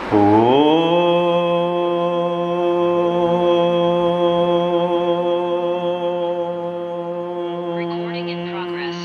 Recording in progress.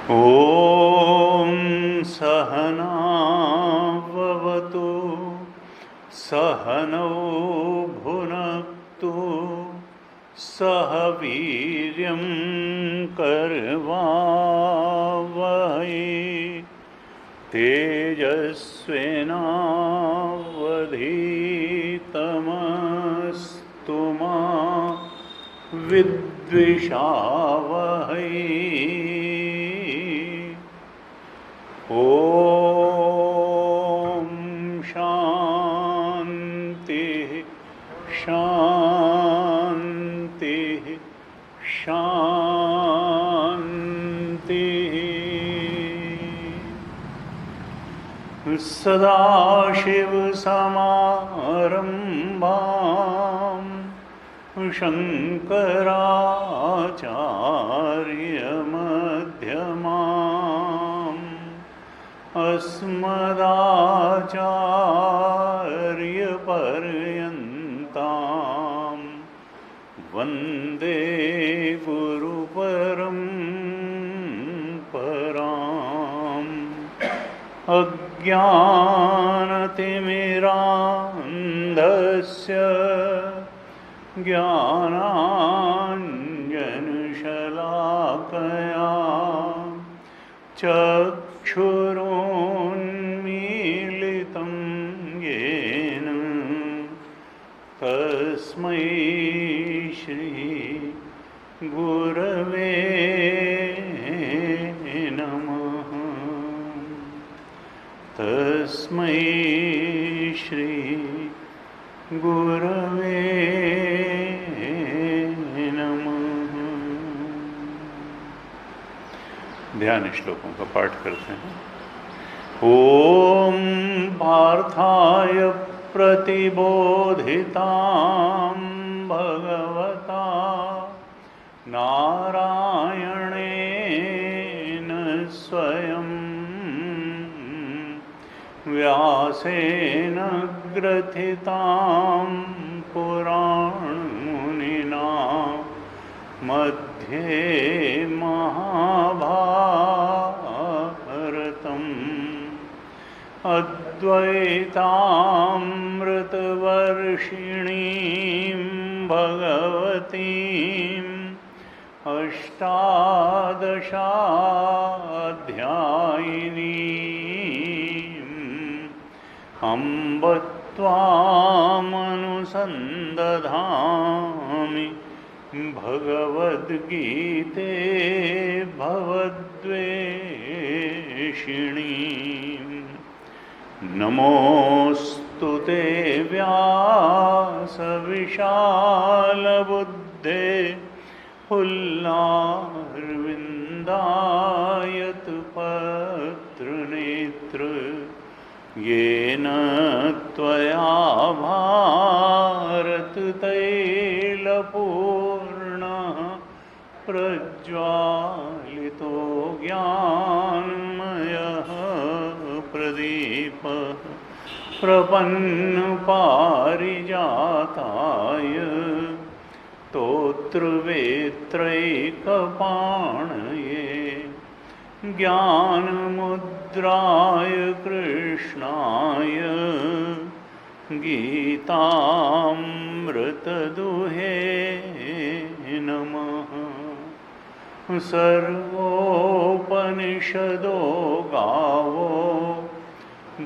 ॐ सहनाववतु सहनौ भुनक्तु सह वीर्यं करवावहै तेजस्विनावधीतमस्तु मा विद्विषावहै। ॐ शान्तिः शान्तिः शान्तिः। सदाशिवसमारम्भां शङ्कराचार्यमध्यमाम् अस्मदाचार्यपर्यन्तां वन्दे गुरुपरम्पराम्। अज्ञानतिमिरान्धस्य ज्ञानाञ्जनशलाकया चक्षुरुन्मीलितं येन तस्मै श्री गुरवे नमः। तस्मै श्री गुरवे नमः। ध्यान श्लोकों का पाठ करते हैं। ओम पार्थाय प्रतिबोधितां भगवता नारायणेन स्वयं व्यासेन ग्रथितां पुराणमुनिना मध्ये महाभारतम् अद्वैतामृतवर्षिणीं भगवतीम् अष्टादशाध्यायिनीम् अम्ब त्वामनुसन्दधामि भगवद्गीते भवद्वेषिणीम्। नमोऽस्तु ते व्यासविशालबुद्धे पुल्लार्विन्दायतपत्रनेत्र येन त्वया भारततैलपूर्णः प्रज्वालितो ज्ञानमयः प्रदीपः प्रपन्नपारिजाताय स्तोत्रवेत्रैकपाणये ज्ञानमुद्राय कृष्णाय गीतामृतदुहे नमः। सर्वोपनिषदो गावो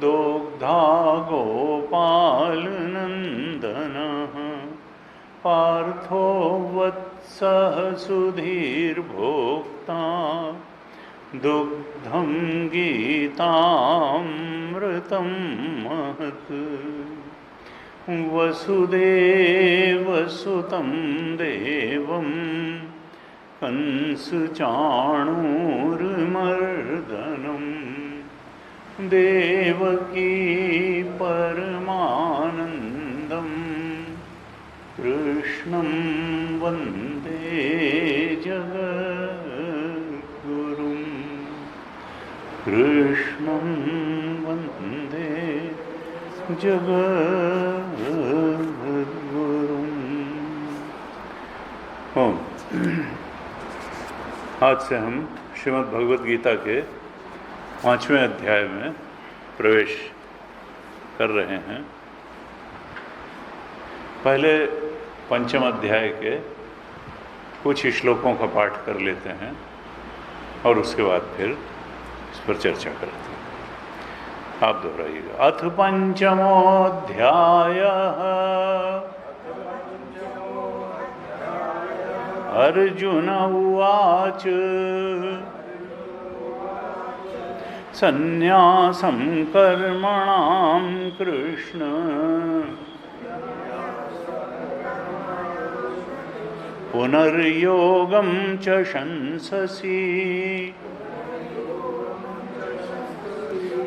दोग्धा गोपालनन्दनः पार्थो वत्सः सुधीर्भोक्ता दुग्धं गीतामृतं महत् वसुदेवसुतं देवं कंसचाणूरमर्दनं देवकी परमानन्दं कृष्णं वन्दे जगद्गुरुं कृष्णं वन्दे जगद्गुरुं। ओम। आज से हम श्रीमद् भगवद गीता के 5वें अध्याय में प्रवेश कर रहे हैं। पहले पंचम अध्याय के कुछ श्लोकों का पाठ कर लेते हैं और उसके बाद फिर इस पर चर्चा करते हैं। आप दोहराइएगा। अथ पंचमोऽध्यायः अर्जुन उवाच सन्न्यासं कर्मणां कृष्ण पुनर्योगं च शंससि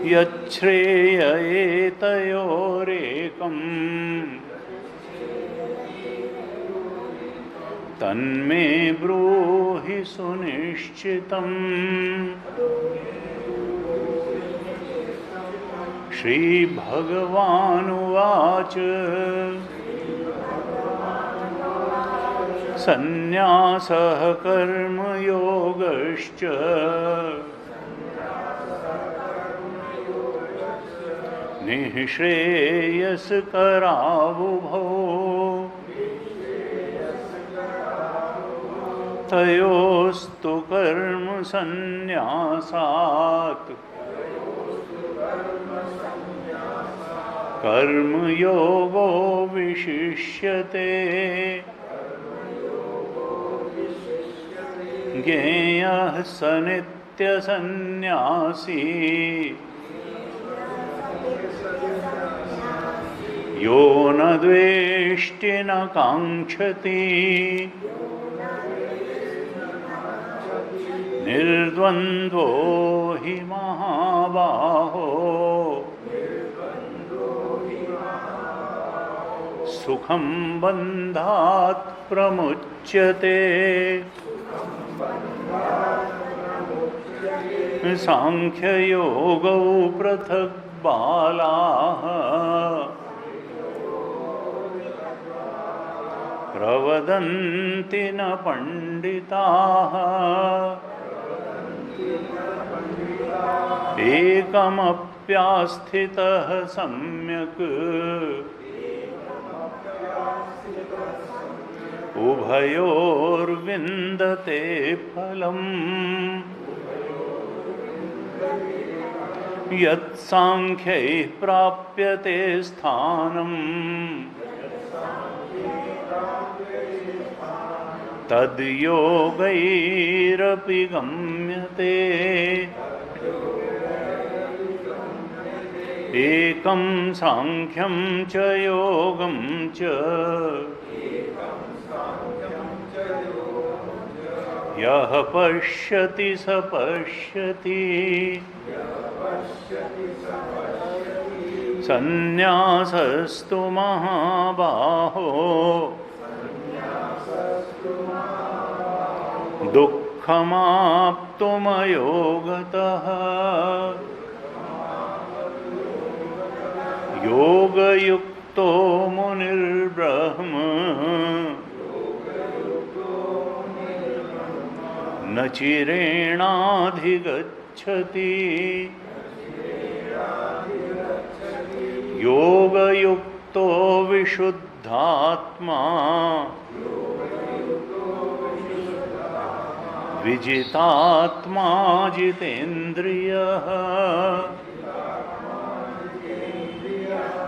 यच्छ्रेय एतयोरेकम् तन्मे ब्रूहि सुनिश्चितम्। श्रीभगवानुवाच सन्न्यासः कर्मयोगश्च निःश्रेयसकरावुभौ तयोस्तु कर्म संन्यासात् कर्मयोगो विशिष्यते। ज्ञेयः स नित्यसन्न्यासी यो न द्वेष्टि न काङ्क्षति निर्द्वन्द्वो हि महाबाहो सुखं बन्धात् प्रमुच्यते। सांख्ययोगौ पृथक् बालाः प्रवदन्ति न पंडिताः एकमप्यास्थितः सम्यक् उभयोर्विन्दते फलम्। यत्साङ्ख्यैः प्राप्यते स्थानम् तद्योगैरपि गम्यते। एकं साङ्ख्यं च योगं च यः पश्यति स पश्यति सन्न्यासस्तु महाबाहो दुःखमाप्तुमयोगतः योगयुक्तो मुनिर्ब्रह्म न चिरेणाधिगच्छति। योगयुक्तो विशुद्धात्मा विजितात्मा जितेन्द्रियः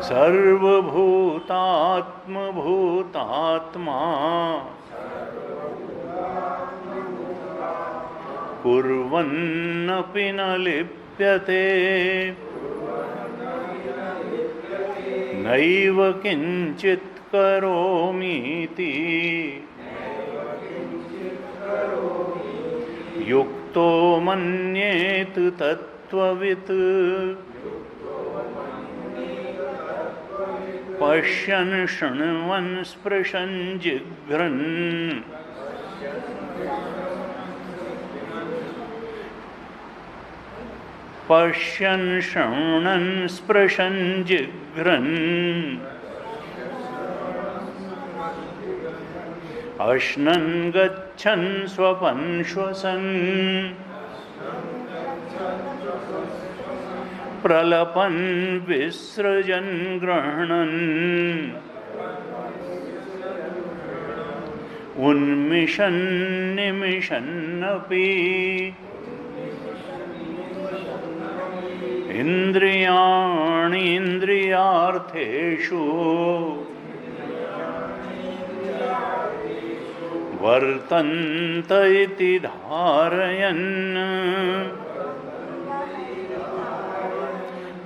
सर्वभूतात्मभूतात्मा कुर्वन्नपि न लिप्यते नैव किञ्चित् करोमीति युक्तो मन्येत तत्त्ववित् पश्यन् शृण्वन् स्पृशन् जिघ्रन् पश्यन् शृण्वन् स्पृशन् जिघ्रन् अश्नन् गच्छन् स्वपन् श्वसन् प्रलपन् विसृजन् गृह्णन् उन्मिषन् निमिषन्नपि इन्द्रियाणि इन्द्रियार्थेषु वर्तन्त इति धारयन्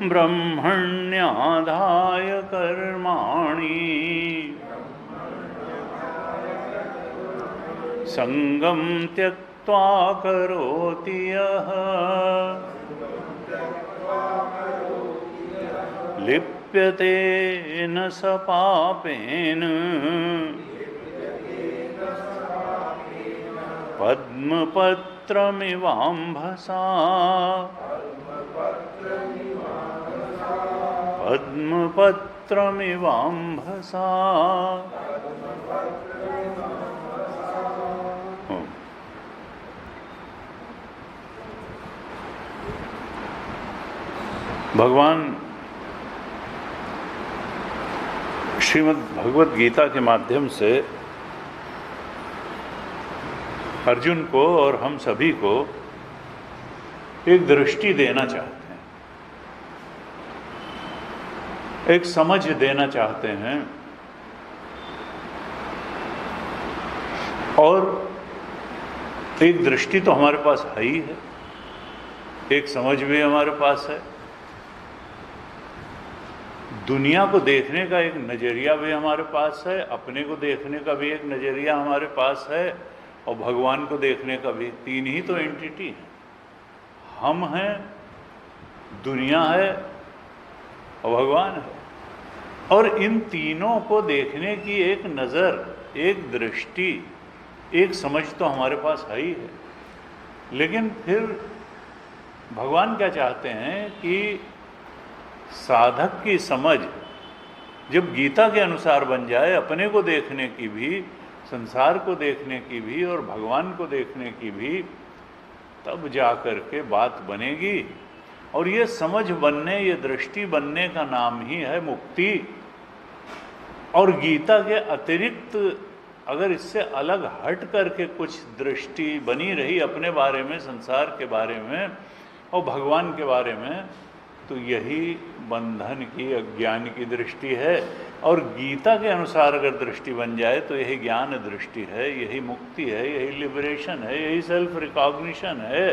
ब्रह्मण्याधाय कर्माणि संगं त्यक्त्वा करोति यः लिप्यते न स पापेन पद्मपत्रमिवाम्भसा पद्मपत्रमिवाम्भसा। भगवान श्रीमद् भगवद गीता के माध्यम से अर्जुन को और हम सभी को एक दृष्टि देना चाहते हैं, एक समझ देना चाहते हैं और एक दृष्टि तो हमारे पास है ही है, एक समझ भी हमारे पास है, दुनिया को देखने का एक नज़रिया भी हमारे पास है, अपने को देखने का भी एक नज़रिया हमारे पास है और भगवान को देखने का भी। तीन ही तो एंटिटी हैं, हम हैं, दुनिया है और भगवान है। और इन तीनों को देखने की एक नज़र, एक दृष्टि, एक समझ तो हमारे पास है ही है। लेकिन फिर भगवान क्या चाहते हैं कि साधक की समझ जब गीता के अनुसार बन जाए, अपने को देखने की भी, संसार को देखने की भी और भगवान को देखने की भी, तब जा कर के बात बनेगी। और ये समझ बनने, ये दृष्टि बनने का नाम ही है मुक्ति। और गीता के अतिरिक्त अगर इससे अलग हट करके कुछ दृष्टि बनी रही अपने बारे में, संसार के बारे में और भगवान के बारे में, तो यही बंधन की, अज्ञान की दृष्टि है। और गीता के अनुसार अगर दृष्टि बन जाए तो यही ज्ञान दृष्टि है, यही मुक्ति है, यही लिबरेशन है, यही सेल्फ रिकॉग्निशन है,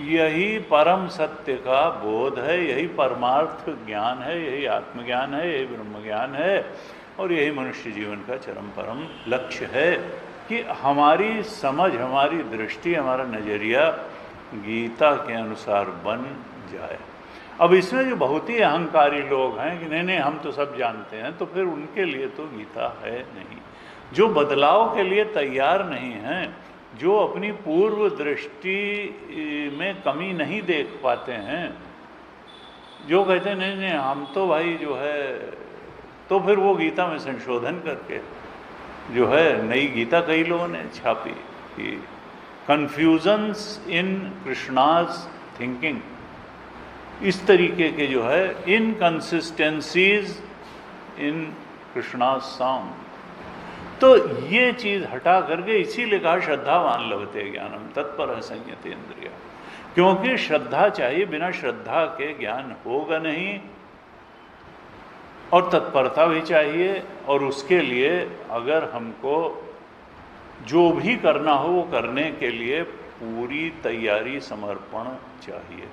यही परम सत्य का बोध है, यही परमार्थ ज्ञान है, यही आत्मज्ञान है, यही ब्रह्म ज्ञान है और यही मनुष्य जीवन का चरम परम लक्ष्य है कि हमारी समझ, हमारी दृष्टि, हमारा नज़रिया गीता के अनुसार बन जाए। अब इसमें जो बहुत ही अहंकारी लोग हैं कि नहीं नहीं हम तो सब जानते हैं, तो फिर उनके लिए तो गीता है नहीं। जो बदलाव के लिए तैयार नहीं हैं, जो अपनी पूर्व दृष्टि में कमी नहीं देख पाते हैं, जो कहते हैं नहीं नहीं हम तो भाई जो है, तो फिर वो गीता में संशोधन करके जो है नई गीता कई लोगों ने छापी कि कन्फ्यूजन्स इन कृष्णाज थिंकिंग, इस तरीके के जो है इनकंसिस्टेंसीज इन कृष्णाज सॉन्ग। तो ये चीज़ हटा करके इसीलिए कहा श्रद्धावान लभते ज्ञानम तत्पर संयते इंद्रिय, क्योंकि श्रद्धा चाहिए, बिना श्रद्धा के ज्ञान होगा नहीं। और तत्परता भी चाहिए, और उसके लिए अगर हमको जो भी करना हो वो करने के लिए पूरी तैयारी, समर्पण चाहिए।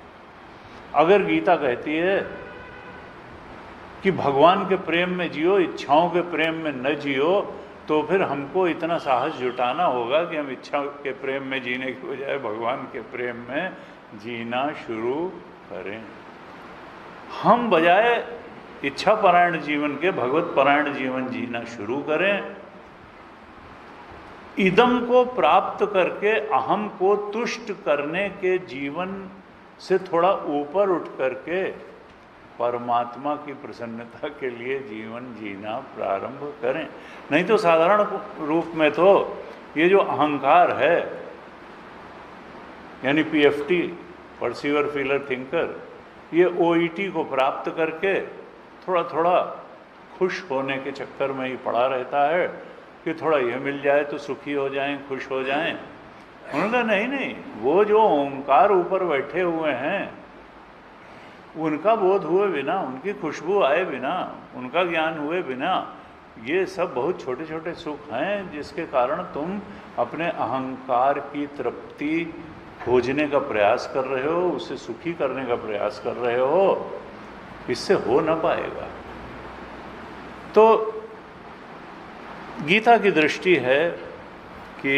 अगर गीता कहती है कि भगवान के प्रेम में जियो, इच्छाओं के प्रेम में न जियो, तो फिर हमको इतना साहस जुटाना होगा कि हम इच्छा के प्रेम में जीने की बजाय भगवान के प्रेम में जीना शुरू करें। हम बजाय इच्छा परायण जीवन के भगवत परायण जीवन जीना शुरू करें। इदम को प्राप्त करके अहम को तुष्ट करने के जीवन से थोड़ा ऊपर उठ करके परमात्मा की प्रसन्नता के लिए जीवन जीना प्रारंभ करें। नहीं तो साधारण रूप में तो ये जो अहंकार है, यानी PFT, परसीवर फीलर थिंकर, ये OET को प्राप्त करके थोड़ा थोड़ा खुश होने के चक्कर में ही पड़ा रहता है कि थोड़ा यह मिल जाए तो सुखी हो जाएं, खुश हो जाएं। उन्होंने कहा नहीं, वो जो ओंकार ऊपर बैठे हुए हैं उनका बोध हुए बिना, उनकी खुशबू आए बिना, उनका ज्ञान हुए बिना, ये सब बहुत छोटे छोटे सुख हैं जिसके कारण तुम अपने अहंकार की तृप्ति खोजने का प्रयास कर रहे हो, उसे सुखी करने का प्रयास कर रहे हो। इससे हो न पाएगा। तो गीता की दृष्टि है कि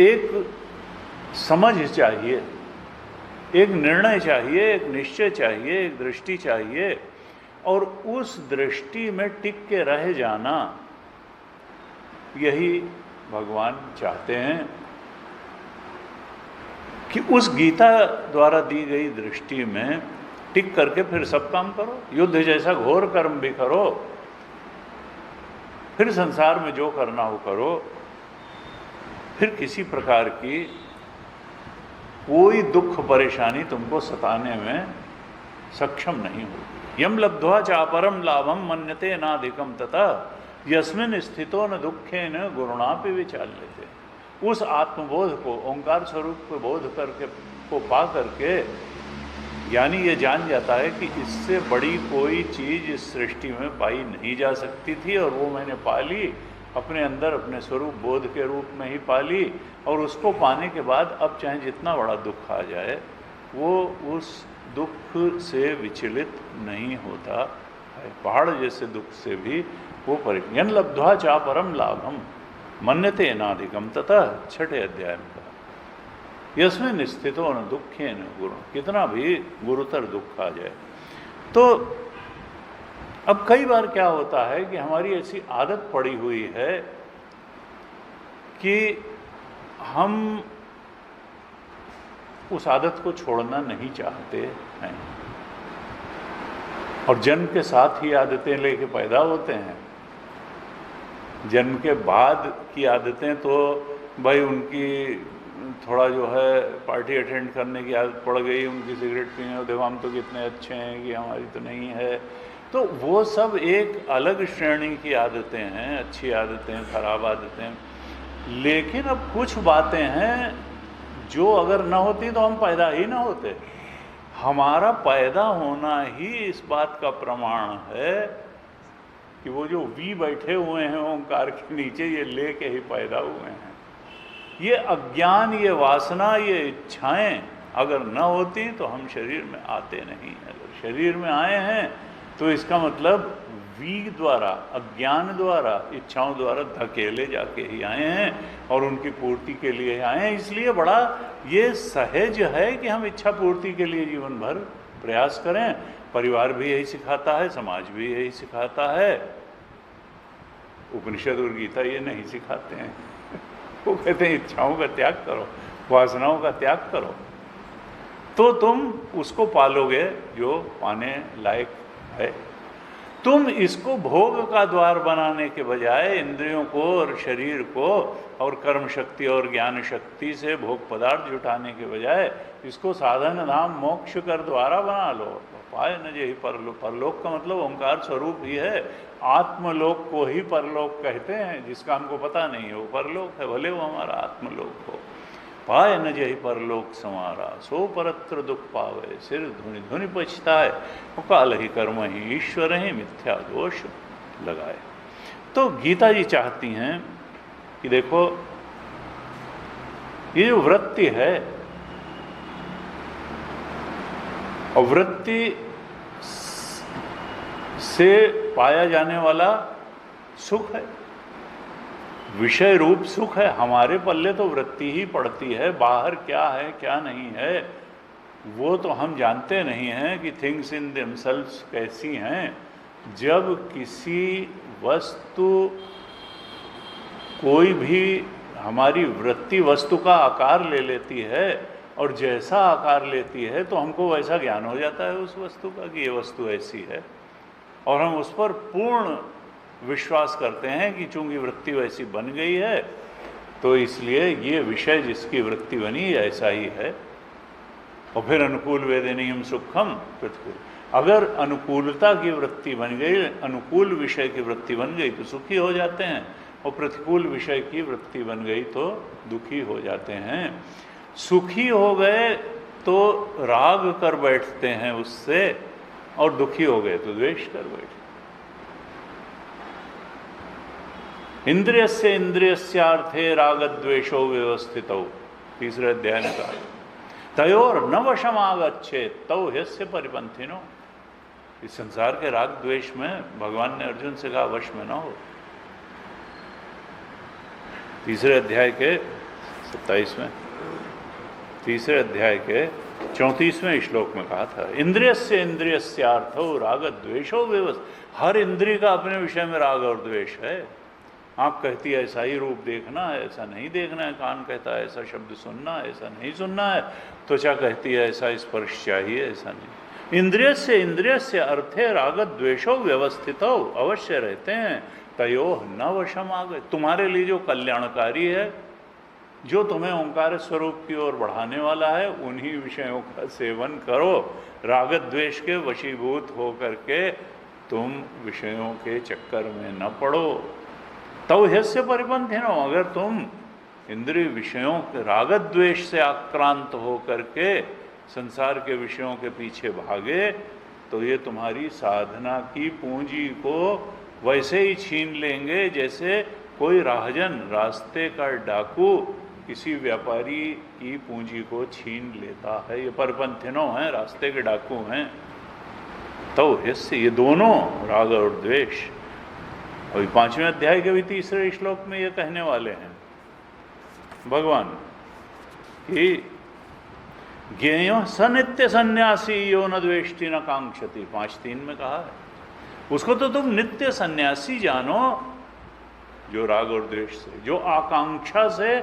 एक समझ चाहिए, एक निर्णय चाहिए, एक निश्चय चाहिए, एक दृष्टि चाहिए, और उस दृष्टि में टिक के रह जाना, यही भगवान चाहते हैं कि उस गीता द्वारा दी गई दृष्टि में टिक करके फिर सब काम करो, युद्ध जैसा घोर कर्म भी करो, फिर संसार में जो करना हो करो, फिर किसी प्रकार की कोई दुख परेशानी तुमको सताने में सक्षम नहीं होगी। यम लब्ध्वा चापरम लाभम मन्यते नाधिकम तथा यस्मिन स्थितो न दुखे न गुरुणापि विचाल्यते। उस आत्मबोध को, ओंकार स्वरूप को बोध करके, को पा करके, यानी ये जान जाता है कि इससे बड़ी कोई चीज़ इस सृष्टि में पाई नहीं जा सकती थी, और वो मैंने पा ली, अपने अंदर अपने स्वरूप बोध के रूप में ही पा ली, और उसको पाने के बाद अब चाहे जितना बड़ा दुख आ जाए वो उस दुख से विचलित नहीं होता है। पहाड़ जैसे दुख से भी वो यन लब्ध्वा चा परम लाभम मन्यते नाधिकम तथा 6ठे अध्याय में कहा यस्मिन स्थितो न दुखे न गुरु, कितना भी गुरुतर दुख आ जाए। तो अब कई बार क्या होता है कि हमारी ऐसी आदत पड़ी हुई है कि हम उस आदत को छोड़ना नहीं चाहते हैं, और जन्म के साथ ही आदतें लेके पैदा होते हैं। जन्म के बाद की आदतें तो भाई उनकी थोड़ा जो है पार्टी अटेंड करने की आदत पड़ गई, उनकी सिगरेट पीने, और देखो हम तो कितने अच्छे हैं कि हमारी तो नहीं है। तो वो सब एक अलग श्रेणी की आदतें हैं, अच्छी आदतें, खराब आदतें। लेकिन अब कुछ बातें हैं जो अगर ना होती तो हम पैदा ही ना होते। हमारा पैदा होना ही इस बात का प्रमाण है कि वो जो वी बैठे हुए हैं ओंकार के नीचे, ये लेके ही पैदा हुए हैं। ये अज्ञान, ये वासना, ये इच्छाएं अगर न होती तो हम शरीर में आते नहीं। अगर शरीर में आए हैं तो इसका मतलब वी द्वारा, अज्ञान द्वारा, इच्छाओं द्वारा धकेले जाके ही आए हैं, और उनकी पूर्ति के लिए आए हैं। इसलिए बड़ा ये सहज है कि हम इच्छा पूर्ति के लिए जीवन भर प्रयास करें। परिवार भी यही सिखाता है, समाज भी यही सिखाता है। उपनिषद और गीता ये नहीं सिखाते हैं। वो कहते हैं इच्छाओं का त्याग करो, वासनाओं का त्याग करो, तो तुम उसको पालोगे जो पाने लायक है। तुम इसको भोग का द्वार बनाने के बजाय इंद्रियों को और शरीर को और कर्म शक्ति और ज्ञान शक्ति से भोग पदार्थ जुटाने के बजाय इसको साधन धाम मोक्ष कर द्वारा बना लो। पाए न जे ही परलोक। परलोक का मतलब ओंकार स्वरूप ही है। आत्मलोक को ही परलोक कहते हैं, जिसका हमको पता नहीं है वो परलोक है, भले वो हमारा आत्मलोक हो। पाए न जही परलोक संवारा, सो परत्र दुख पावे, सिर धुनि धुनि पछताए, काल ही कर्म ही ईश्वर ही मिथ्या दोष लगाए। तो गीता जी चाहती हैं कि देखो ये जो वृत्ति है, और वृत्ति से पाया जाने वाला सुख है, विषय रूप सुख है। हमारे पल्ले तो वृत्ति ही पड़ती है, बाहर क्या है क्या नहीं है वो तो हम जानते नहीं हैं कि थिंग्स इन देमसेल्व्स कैसी हैं। जब किसी वस्तु, कोई भी हमारी वृत्ति वस्तु का आकार ले लेती है और जैसा आकार लेती है तो हमको वैसा ज्ञान हो जाता है उस वस्तु का कि ये वस्तु ऐसी है, और हम उस पर पूर्ण विश्वास करते हैं कि चूंकि वृत्ति वैसी बन गई है तो इसलिए ये विषय जिसकी वृत्ति बनी ऐसा ही है। और फिर अनुकूल वेदनीयम सुखम प्रतिकूल, अगर अनुकूलता की वृत्ति बन गई, अनुकूल विषय की वृत्ति बन गई तो सुखी हो जाते हैं, और प्रतिकूल विषय की वृत्ति बन गई तो दुखी हो जाते हैं। सुखी हो गए तो राग कर बैठते हैं उससे, और दुखी हो गए तो द्वेष कर बैठते। इंद्रियस्य इंद्रियस्यार्थे रागद्वेषो व्यवस्थितौ, तीसरे अध्याय में कहा, तयोर न वशम आगच्छे तौ ह्यस्य परिपंथिनो। इस संसार के राग द्वेष में भगवान ने अर्जुन से कहा वश में न हो। तीसरे अध्याय के 27वें, तीसरे अध्याय के 34वें श्लोक में कहा था, इंद्रियस्य इंद्रियस्यार्थो रागद्वेषो व्यवस्थित। हर इंद्रिय का अपने विषय में राग और द्वेष है। आँख कहती है ऐसा ही रूप देखना है, ऐसा नहीं देखना है। कान कहता है ऐसा शब्द सुनना है, ऐसा नहीं सुनना है। त्वचा कहती है ऐसा स्पर्श चाहिए, ऐसा नहीं। इंद्रिय से अर्थे रागत द्वेषो व्यवस्थितो, अवश्य रहते हैं। तयोः न वशम आगए, तुम्हारे लिए जो कल्याणकारी है, जो तुम्हें ओंकार स्वरूप की ओर बढ़ाने वाला है, उन्हीं विषयों का सेवन करो। रागत द्वेष के वशीभूत हो करके तुम विषयों के चक्कर में न पड़ो। तव ह्यस्य परिपंथिनो, अगर तुम इंद्रिय विषयों के रागत द्वेष से आक्रांत हो करके संसार के विषयों के पीछे भागे तो ये तुम्हारी साधना की पूंजी को वैसे ही छीन लेंगे जैसे कोई राहजन, रास्ते का डाकू किसी व्यापारी की पूंजी को छीन लेता है। ये परपंथिनो हैं, रास्ते के डाकू हैं। तव ह्यस्य, ये दोनों राग और द्वेष। और 5वें अध्याय के भी तीसरे श्लोक में ये कहने वाले हैं भगवान कि ज्ञेयो स नित्य सन्यासी यो न द्वेष्टि न कांक्षति, 5:3 में कहा है। उसको तो तुम नित्य सन्यासी जानो जो राग और द्वेष से, जो आकांक्षा से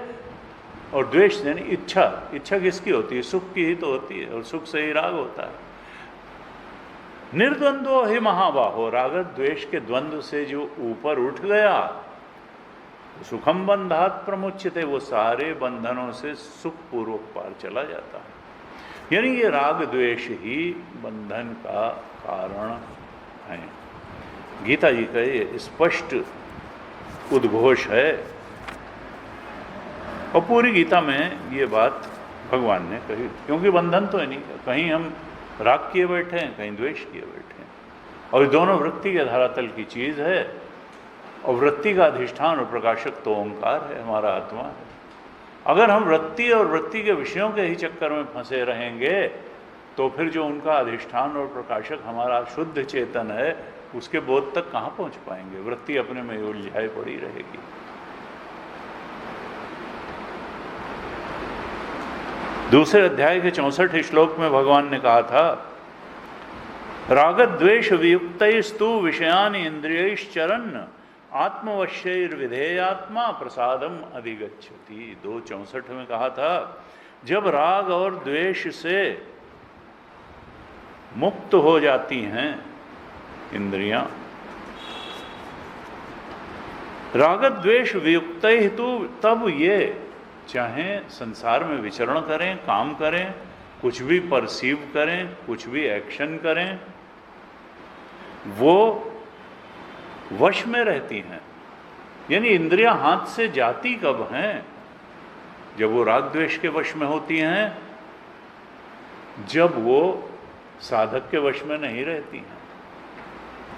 और द्वेष से, यानी इच्छा, इच्छा किसकी होती है? सुख की ही तो होती है, और सुख से ही राग होता है। निर्द्वंद्वो ही महाबाहो, राग द्वेष के द्वंद्व से जो ऊपर उठ गया, सुखम बंधात प्रमुच्यते, वो सारे बंधनों से सुखपूर्वक पार चला जाता है। यानी ये राग द्वेष ही बंधन का कारण है। गीता जी का ये स्पष्ट उद्घोष है, और पूरी गीता में ये बात भगवान ने कही। क्योंकि बंधन तो है नहीं, कहीं हम राग किए बैठे हैं, कहीं द्वेष किए बैठे हैं, और दोनों वृत्ति के धरातल की चीज है। और वृत्ति का अधिष्ठान और प्रकाशक तो ओंकार है, हमारा आत्मा है। अगर हम वृत्ति और वृत्ति के विषयों के ही चक्कर में फंसे रहेंगे तो फिर जो उनका अधिष्ठान और प्रकाशक हमारा शुद्ध चेतन है, उसके बोध तक कहाँ पहुँच पाएंगे? वृत्ति अपने में उलझाई पड़ी रहेगी। दूसरे अध्याय के 64 श्लोक में भगवान ने कहा था, रागद्वेष वियुक्तैस्तु विषयान इंद्रियैश्चरन् आत्मवश्यैर्विधेयात्मा प्रसादम अधिगच्छति। 2:64 में कहा था, जब राग और द्वेष से मुक्त हो जाती हैं इंद्रियां, रागद्वेष वियुक्तैः तो तब ये चाहे संसार में विचरण करें, काम करें, कुछ भी परसीव करें, कुछ भी एक्शन करें, वो वश में रहती हैं। यानी इंद्रियां हाथ से जाती कब हैं? जब वो राग द्वेष के वश में होती हैं, जब वो साधक के वश में नहीं रहती हैं।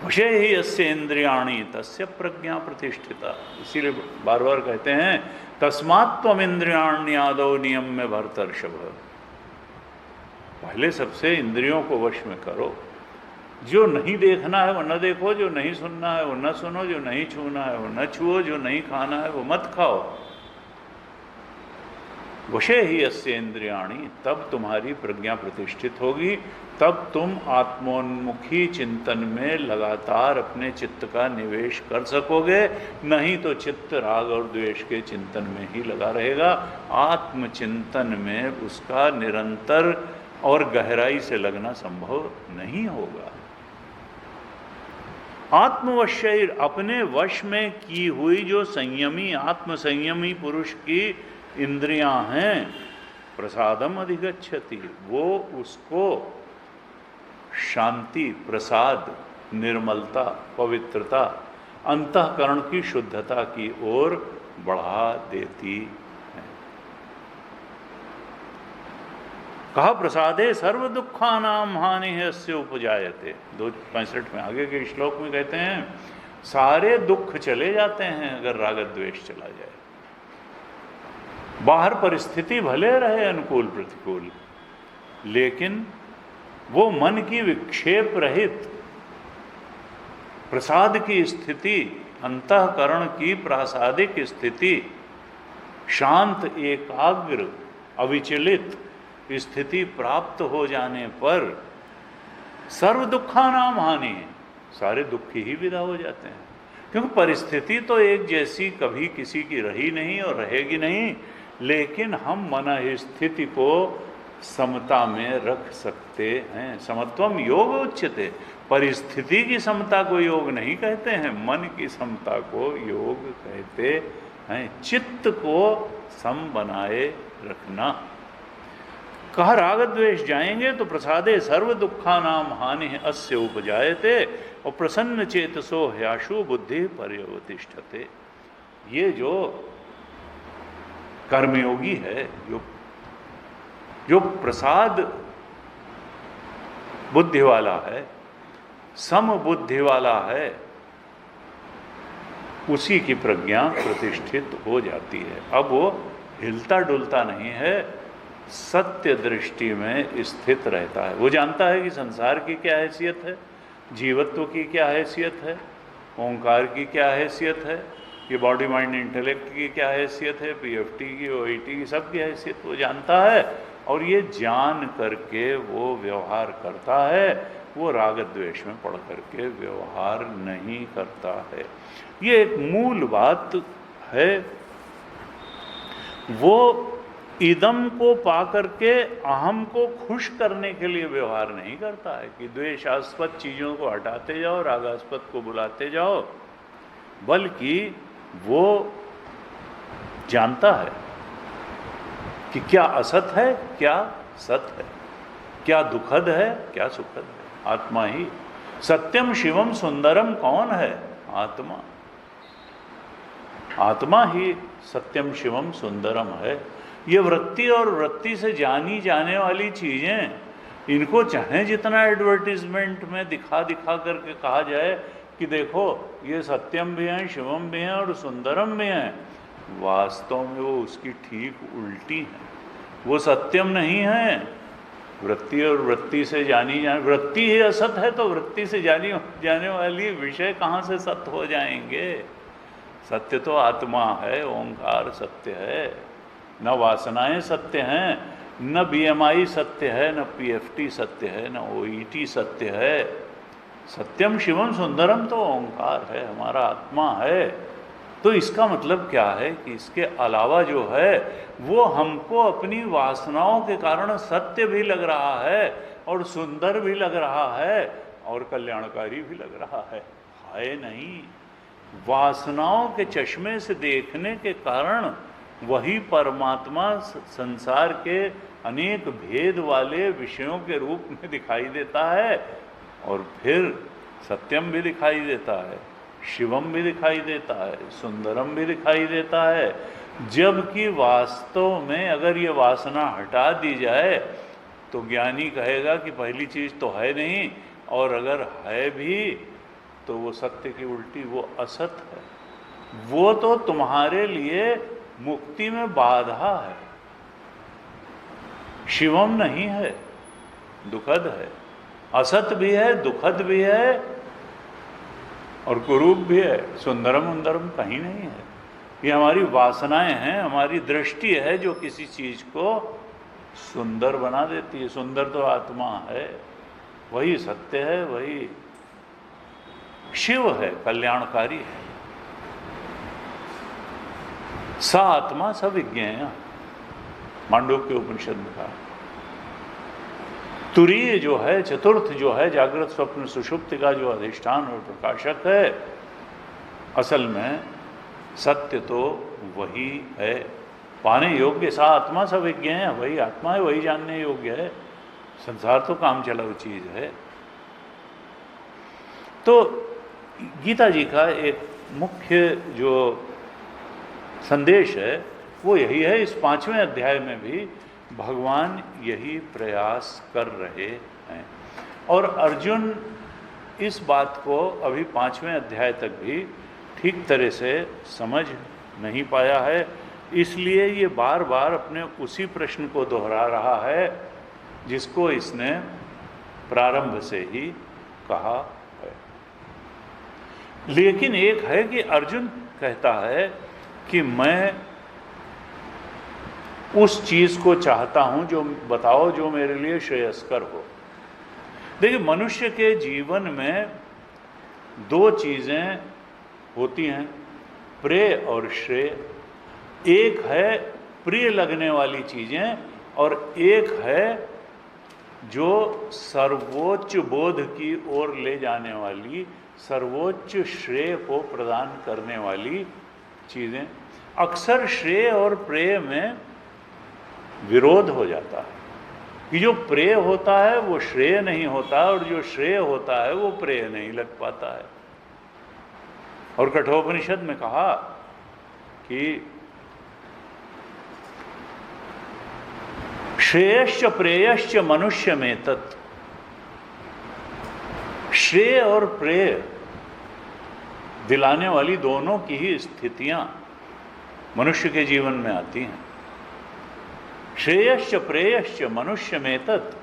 वशे ही यस्य इंद्रियाणि तस्य प्रज्ञा प्रतिष्ठिता। इसीलिए बार बार कहते हैं तस्मात् त्वम इंद्रियाण्यादौ नियम में भरतर्षभ। पहले सबसे इंद्रियों को वश में करो। जो नहीं देखना है वो न देखो, जो नहीं सुनना है वो न सुनो, जो नहीं छूना है वो न छुओ, जो नहीं खाना है वो मत खाओ। वशे ही यस्य इंद्रियाणि, तब तुम्हारी प्रज्ञा प्रतिष्ठित होगी, तब तुम आत्मोन्मुखी चिंतन में लगातार अपने चित्त का निवेश कर सकोगे। नहीं तो चित्त राग और द्वेष के चिंतन में ही लगा रहेगा। आत्मचिंतन में उसका निरंतर और गहराई से लगना संभव नहीं होगा। आत्मवश्य, अपने वश में की हुई जो संयमी आत्मसंयमी पुरुष की इंद्रियां हैं, प्रसादम अधिगच्छति, वो उसको शांति, प्रसाद, निर्मलता, पवित्रता, अंतःकरण की शुद्धता की ओर बढ़ा देती है। कहा प्रसादे सर्व दुखानाम हानि यस्य उपजायते। 265 में आगे के श्लोक में कहते हैं सारे दुख चले जाते हैं अगर राग द्वेष चला जाए। बाहर परिस्थिति भले रहे अनुकूल प्रतिकूल, लेकिन वो मन की विक्षेप रहित प्रसाद की स्थिति, अंतःकरण की प्रासादिक स्थिति, शांत एकाग्र अविचलित स्थिति प्राप्त हो जाने पर सर्व दुखानाम हानि, सारे दुख ही विदा हो जाते हैं। क्योंकि परिस्थिति तो एक जैसी कभी किसी की रही नहीं और रहेगी नहीं, लेकिन हम मन स्थिति को समता में रख सकते हैं। समत्वम योग उच्यते। परिस्थिति की समता को योग नहीं कहते हैं, मन की समता को योग कहते हैं। चित्त को सम बनाए रखना। कहा राग द्वेष जाएंगे तो प्रसादे सर्व दुखानाम हानि अस्य उपजायते और प्रसन्न चेतसो ह्याशु बुद्धि पर्यवतिष्ठते। ये जो कर्मयोगी है, जो प्रसाद बुद्धि वाला है, सम बुद्धि वाला है, उसी की प्रज्ञा प्रतिष्ठित हो जाती है। अब वो हिलता डुलता नहीं है, सत्य दृष्टि में स्थित रहता है। वो जानता है कि संसार की क्या हैसियत है, जीवत्व की क्या हैसियत है, ओंकार की क्या हैसियत है, ये बॉडी माइंड इंटेलेक्ट की क्या हैसियत है, पीएफटी की, ओईटी की, सब की हैसियत वो जानता है। और ये जान करके वो व्यवहार करता है। वो राग द्वेष में पड़ करके व्यवहार नहीं करता है। ये एक मूल बात है। वो इदम को पा करके अहम को खुश करने के लिए व्यवहार नहीं करता है कि द्वेषास्पद चीज़ों को हटाते जाओ, रागास्पद को बुलाते जाओ, बल्कि वो जानता है कि क्या असत है, क्या सत है, क्या दुखद है, क्या सुखद है। आत्मा ही सत्यम शिवम सुंदरम कौन है? आत्मा। आत्मा ही सत्यम शिवम सुंदरम है। ये वृत्ति और वृत्ति से जानी जाने वाली चीज़ें, इनको चाहे जितना एडवर्टीजमेंट में दिखा दिखा करके कहा जाए कि देखो ये सत्यम भी हैं, शिवम भी हैं और सुंदरम भी हैं, वास्तव में वो उसकी ठीक उल्टी है। वो सत्यम नहीं है। वृत्ति और वृत्ति से जानी जाने, वृत्ति ही असत है तो वृत्ति से जानी जाने वाली विषय कहाँ से सत्य हो जाएंगे? सत्य तो आत्मा है, ओंकार सत्य है। न वासनाएं सत्य हैं, न बीएमआई सत्य है, न पीएफटी सत्य है, न ओईटी सत्य है। सत्यम शिवम सुंदरम तो ओंकार है, हमारा आत्मा है। तो इसका मतलब क्या है कि इसके अलावा जो है वो हमको अपनी वासनाओं के कारण सत्य भी लग रहा है और सुंदर भी लग रहा है और कल्याणकारी भी लग रहा है नहीं। वासनाओं के चश्मे से देखने के कारण वही परमात्मा संसार के अनेक भेद वाले विषयों के रूप में दिखाई देता है और फिर सत्यम भी दिखाई देता है, शिवम भी दिखाई देता है, सुंदरम भी दिखाई देता है, जबकि वास्तव में अगर ये वासना हटा दी जाए तो ज्ञानी कहेगा कि पहली चीज़ तो है नहीं, और अगर है भी तो वो सत्य की उल्टी, वो असत है, वो तो तुम्हारे लिए मुक्ति में बाधा है, शिवम नहीं है, दुखद है, असत भी है, दुखद भी है और कुरूप भी है, सुंदरम उंदरम कहीं नहीं है। ये हमारी वासनाएं हैं, हमारी दृष्टि है जो किसी चीज को सुंदर बना देती है। सुंदर तो आत्मा है, वही सत्य है, वही शिव है, कल्याणकारी है। सा आत्मा सविज्ञेय, मांडुक्य उपनिषद में कहा। तुरीय जो है, चतुर्थ जो है, जागृत स्वप्न सुषुप्ति का जो अधिष्ठान और प्रकाशक है, असल में सत्य तो वही है, पाने योग्य। सा आत्मा सविज्ञ है, वही आत्मा है, वही जानने योग्य है। संसार तो काम चलाऊ चीज है। तो गीता जी का एक मुख्य जो संदेश है वो यही है। इस 5वें अध्याय में भी भगवान यही प्रयास कर रहे हैं, और अर्जुन इस बात को अभी 5वें अध्याय तक भी ठीक तरह से समझ नहीं पाया है, इसलिए ये बार बार अपने उसी प्रश्न को दोहरा रहा है जिसको इसने प्रारंभ से ही कहा है। लेकिन एक है कि अर्जुन कहता है कि मैं उस चीज को चाहता हूं जो बताओ जो मेरे लिए श्रेयस्कर हो। देखिए, मनुष्य के जीवन में 2 चीजें होती हैं, प्रेय और श्रेय। एक है प्रिय लगने वाली चीजें और एक है जो सर्वोच्च बोध की ओर ले जाने वाली, सर्वोच्च श्रेय को प्रदान करने वाली चीजें। अक्सर श्रेय और प्रेय में विरोध हो जाता है कि जो प्रेय होता है वो श्रेय नहीं होता, और जो श्रेय होता है वो प्रेय नहीं लग पाता है। और कठोपनिषद में कहा कि श्रेयश्च प्रेयश्च मनुष्य में तत्, श्रेय और प्रेय दिलाने वाली दोनों की ही स्थितियां मनुष्य के जीवन में आती हैं। श्रेयश्च प्रेयश्च मनुष्य में तत्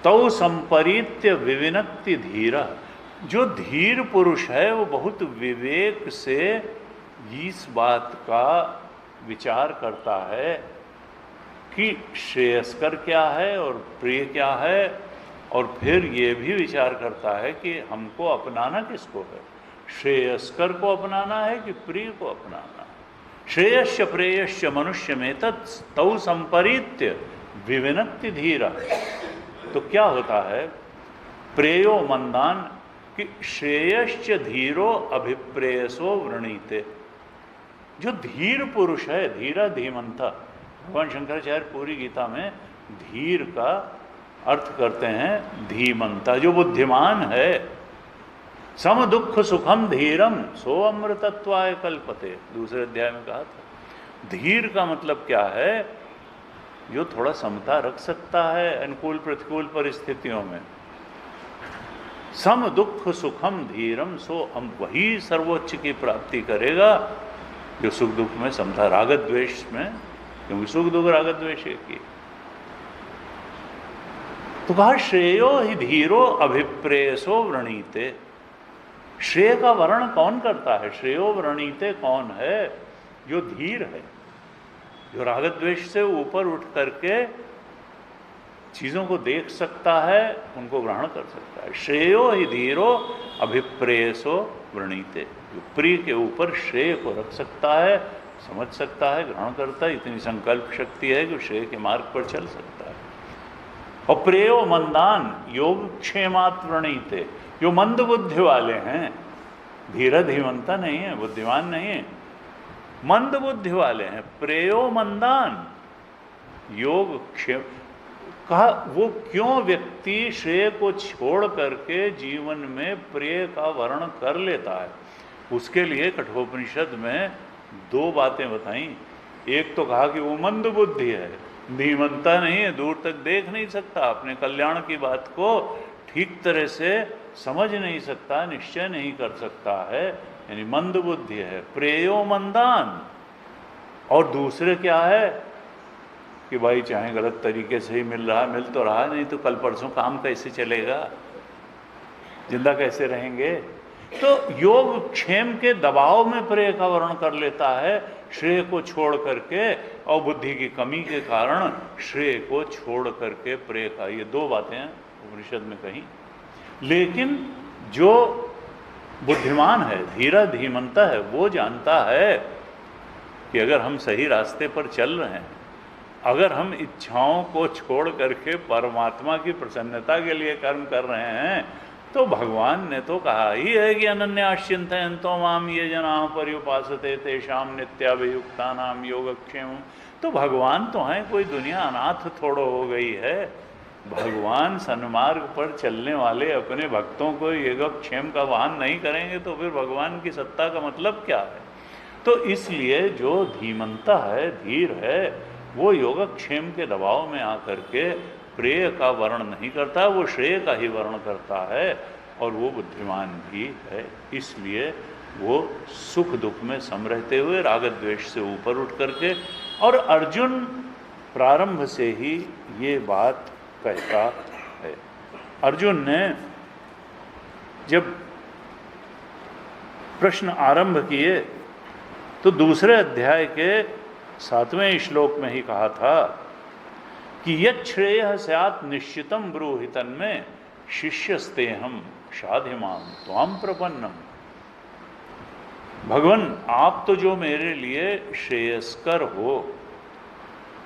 तौ संपरीत्य विविनक्ति धीरा। जो धीर पुरुष है वो बहुत विवेक से इस बात का विचार करता है कि श्रेयस्कर क्या है और प्रिय क्या है, और फिर ये भी विचार करता है कि हमको अपनाना किसको है, श्रेयस्कर को अपनाना है कि प्रिय को अपनाना है। श्रेयश्च प्रेयश्च मनुष्य में तत् तौ संपरीत्य विविनक्ति धीरा। तो क्या होता है, प्रेयो मंदान कि श्रेयश्च धीरो अभिप्रेयसो वृणीते। जो धीर पुरुष है, धीरा धीमंता, भगवान शंकराचार्य पूरी गीता में धीर का अर्थ करते हैं धीमंता, जो बुद्धिमान है। सम दुख सुखम धीरम सो अमृतत्वाय कल्पते, दूसरे अध्याय में कहा था। धीर का मतलब क्या है, जो थोड़ा समता रख सकता है अनुकूल प्रतिकूल परिस्थितियों में। सम दुख सुखम धीरम सो, हम वही सर्वोच्च की प्राप्ति करेगा जो सुख दुख में समता, राग द्वेष में, क्योंकि सुख दुख राग द्वेष एक ही। तो कहा श्रेयो ही धीरो अभिप्रेयसो वृणीते। श्रेय का वर्ण कौन करता है, श्रेयो वृणीते कौन है, जो धीर है, जो राग द्वेष से ऊपर उठ करके चीजों को देख सकता है, उनको ग्रहण कर सकता है। श्रेयो ही धीरो अभिप्रेयसो वृणीते, जो प्रिय के ऊपर श्रेय को रख सकता है, समझ सकता है, ग्रहण करता है, इतनी संकल्प शक्ति है कि श्रेय के मार्ग पर चल सकता है। और प्रेयो मंदान योग क्षेमात् वृणीते, जो मंद बुद्धि वाले हैं, धीरा धीमंता नहीं है, बुद्धिमान नहीं है, मंद बुद्धि वाले हैं। प्रेयो मंदान योग क्षेम, कहा वो क्यों व्यक्ति श्रेय को छोड़ करके जीवन में प्रेय का वर्ण कर लेता है। उसके लिए कठोपनिषद में दो बातें बताई। एक तो कहा कि वो मंद बुद्धि है, धीमंता नहीं है, दूर तक देख नहीं सकता, अपने कल्याण की बात को ठीक तरह से समझ नहीं सकता, निश्चय नहीं कर सकता है, यानी मंद बुद्धि है, प्रेयो मंदान। और दूसरे क्या है कि भाई चाहे गलत तरीके से ही मिल रहा, मिल तो रहा, नहीं तो कल परसों काम कैसे चलेगा, जिंदा कैसे रहेंगे। तो योग क्षेम के दबाव में प्रेय का वर्ण कर लेता है, श्रेय को छोड़ करके, और बुद्धि की कमी के कारण श्रेय को छोड़ करके प्रेय का। ये दो बातें उपनिषद में कही। लेकिन जो बुद्धिमान है, धीरा धीमंता है, वो जानता है कि अगर हम सही रास्ते पर चल रहे हैं, अगर हम इच्छाओं को छोड़ करके परमात्मा की प्रसन्नता के लिए कर्म कर रहे हैं, तो भगवान ने तो कहा ही है कि अनन्याश्चिन्तयन्तो माम ये जना पर्युपासते तेषाम नित्याभियुक्तानाम योगक्षेमम्। तो भगवान तो हैं, कोई दुनिया अनाथ थोड़ो हो गई है। भगवान सन्मार्ग पर चलने वाले अपने भक्तों को योगक्षेम का वाहन नहीं करेंगे तो फिर भगवान की सत्ता का मतलब क्या है। तो इसलिए जो धीमंता है, धीर है, वो योगक्षेम के दबाव में आकर के प्रेय का वर्ण नहीं करता, वो श्रेय का ही वर्ण करता है, और वो बुद्धिमान भी है। इसलिए वो सुख दुख में सम रहते हुए राग द्वेष से ऊपर उठ करके, और अर्जुन प्रारंभ से ही ये बात कहता है। अर्जुन ने जब प्रश्न आरंभ किए तो दूसरे अध्याय के 7वें श्लोक में ही कहा था कि यत् श्रेयः स्यात् निश्चितं ब्रूहि तन्मे शिष्यस्तेहं शाधिमां त्वां प्रपन्नम। भगवान, आप तो जो मेरे लिए श्रेयस्कर हो,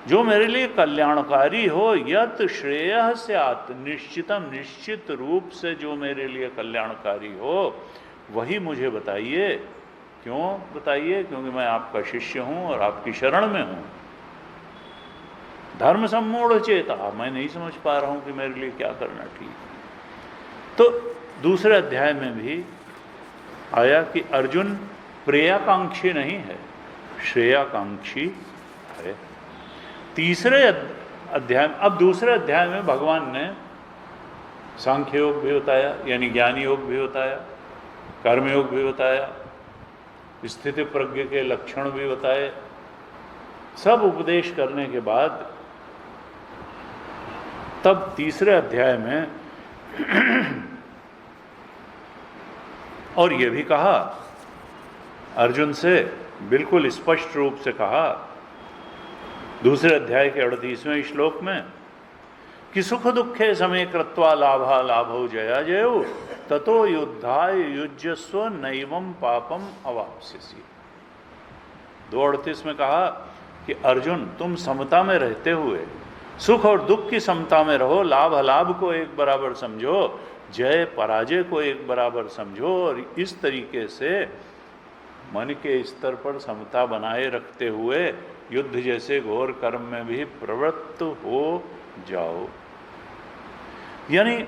जो मेरे लिए कल्याणकारी हो, यत् श्रेयः स्यात् निश्चितम, निश्चित रूप से जो मेरे लिए कल्याणकारी हो, वही मुझे बताइए। क्यों बताइए? क्योंकि मैं आपका शिष्य हूं और आपकी शरण में हूं। धर्म सम्मूढ़ चेता, मैं नहीं समझ पा रहा हूं कि मेरे लिए क्या करना ठीक। तो दूसरे अध्याय में भी आया कि अर्जुन प्रेयाकांक्षी नहीं है, श्रेयाकांक्षी है। तीसरे अध्याय, अब दूसरे अध्याय में भगवान ने सांख्य योग भी बताया, यानी ज्ञान योग भी बताया, कर्मयोग भी बताया, स्थिति प्रज्ञ के लक्षण भी बताए। सब उपदेश करने के बाद तब तीसरे अध्याय में और ये भी कहा, अर्जुन से बिल्कुल स्पष्ट रूप से कहा दूसरे अध्याय के 38वें श्लोक में कि सुख दुखे समे कृत्वा लाभा लाभो जया जयो ततो युद्धाय युज्यस्व नैवं पापम अवाप्स्यसि। 2:38 में कहा कि अर्जुन, तुम समता में रहते हुए सुख और दुख की समता में रहो, लाभ अलाभ को एक बराबर समझो, जय पराजय को एक बराबर समझो, और इस तरीके से मन के स्तर पर समता बनाए रखते हुए युद्ध जैसे घोर कर्म में भी प्रवृत्त हो जाओ। यानी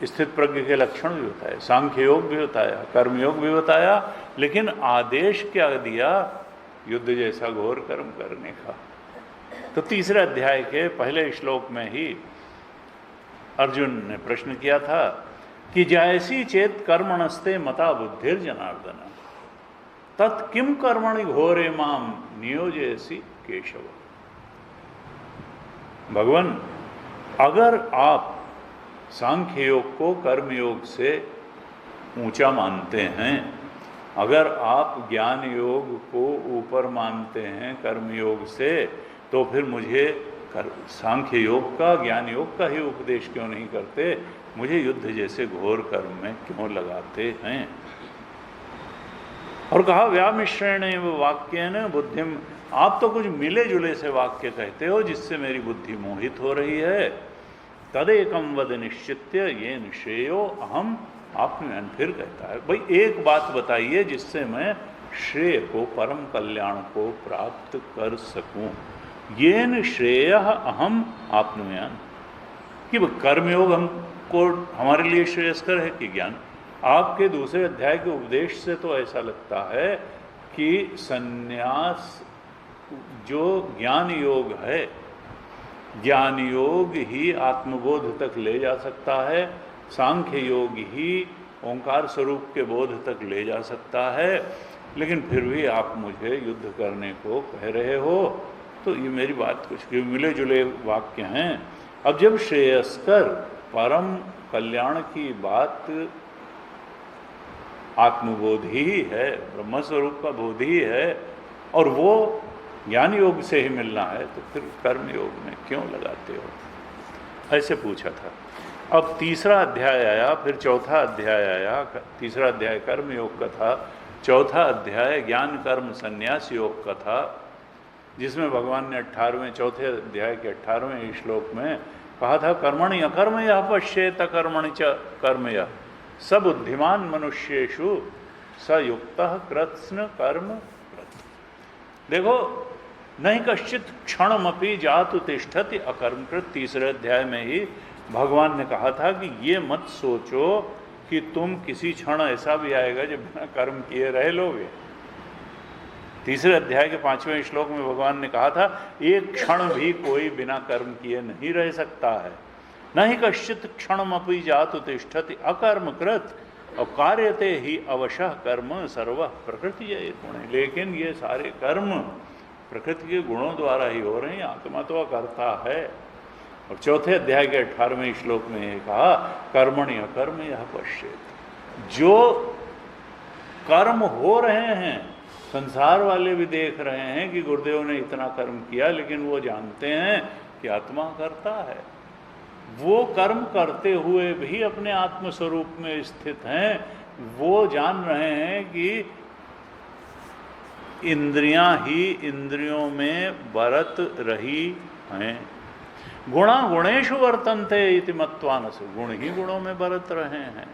स्थित प्रज्ञ के लक्षण भी बताए, सांख्य योग भी बताया, कर्मयोग भी बताया, लेकिन आदेश क्या दिया? युद्ध जैसा घोर कर्म करने का। तो तीसरे अध्याय के पहले श्लोक में ही अर्जुन ने प्रश्न किया था कि जैसी चेत कर्मणस्ते मता बुद्धिर जनार्दन तत्किम कर्मणि घोरे माम नियोजयसि केशव। भगवान, अगर आप सांख्य योग को कर्मयोग से ऊंचा मानते हैं, अगर आप ज्ञान योग को ऊपर मानते हैं कर्मयोग से, तो फिर मुझे सांख्य योग का, ज्ञान योग का ही उपदेश क्यों नहीं करते? मुझे युद्ध जैसे घोर कर्म में क्यों लगाते हैं? और कहा व्यामिश्रेण वाक्येन बुद्धिम, आप तो कुछ मिले जुले से वाक्य कहते हो जिससे मेरी बुद्धि मोहित हो रही है। तदेकम वद निश्चित्य ये निश्रेयो अहम आप्नुयान। फिर कहता है, भाई एक बात बताइए जिससे मैं श्रेय को, परम कल्याण को प्राप्त कर सकूं। येन श्रेय अहम आपनुयान, कि वो कर्मयोग हमको हमारे लिए श्रेयस्कर है कि ज्ञान। आपके दूसरे अध्याय के उपदेश से तो ऐसा लगता है कि संन्यास जो ज्ञान योग है, ज्ञान योग ही आत्मबोध तक ले जा सकता है, सांख्य योग ही ओंकार स्वरूप के बोध तक ले जा सकता है, लेकिन फिर भी आप मुझे युद्ध करने को कह रहे हो। तो ये मेरी बात कुछ मिले जुले वाक्य हैं। अब जब श्रेयस्कर परम कल्याण की बात आत्मबोध ही है, ब्रह्म स्वरूप का बोध ही है, और वो ज्ञान योग से ही मिलना है, तो फिर कर्म योग में क्यों लगाते हो? ऐसे पूछा था। अब तीसरा अध्याय आया, फिर चौथा अध्याय आया। तीसरा अध्याय कर्म योग का था, चौथा अध्याय ज्ञान कर्म संन्यास योग का था, जिसमें भगवान ने 18वें चौथे अध्याय के 18वें श्लोक में कहा था, कर्मणि अकर्म यह पश्येत कर्मणि च कर्म यह सबुद्धिमान मनुष्येषु स युक्तः कृत्स्न कर्म कृत। देखो, नहीं कश्चित क्षणमपि जातु तिष्ठति अकर्मकृत। तीसरे अध्याय में ही भगवान ने कहा था कि ये मत सोचो कि तुम किसी क्षण ऐसा भी आएगा जब बिना कर्म किए रह लोगे। तीसरे अध्याय के 5वें श्लोक में भगवान ने कहा था, एक क्षण भी कोई बिना कर्म किए नहीं रह सकता है। नहीं कश्चित क्षणमपि जातु तिष्ठति अकर्मकृत और कार्यते ही अवशः कर्म सर्व प्रकृति गुण। लेकिन ये सारे कर्म प्रकृति के गुणों द्वारा ही हो रहे हैं, आत्मा तो अकर्ता है। और चौथे अध्याय के 18वें श्लोक में ये कहा, कर्मणि अकर्म यह पश्येत। जो कर्म हो रहे हैं, संसार वाले भी देख रहे हैं कि गुरुदेव ने इतना कर्म किया, लेकिन वो जानते हैं कि आत्मा करता है। वो कर्म करते हुए भी अपने आत्म स्वरूप में स्थित हैं। वो जान रहे हैं कि इंद्रियां ही इंद्रियों में बरत रही हैं। गुणा गुणेषु वर्तन्ते इति मत्वानस, गुण ही गुणों में बरत रहे हैं।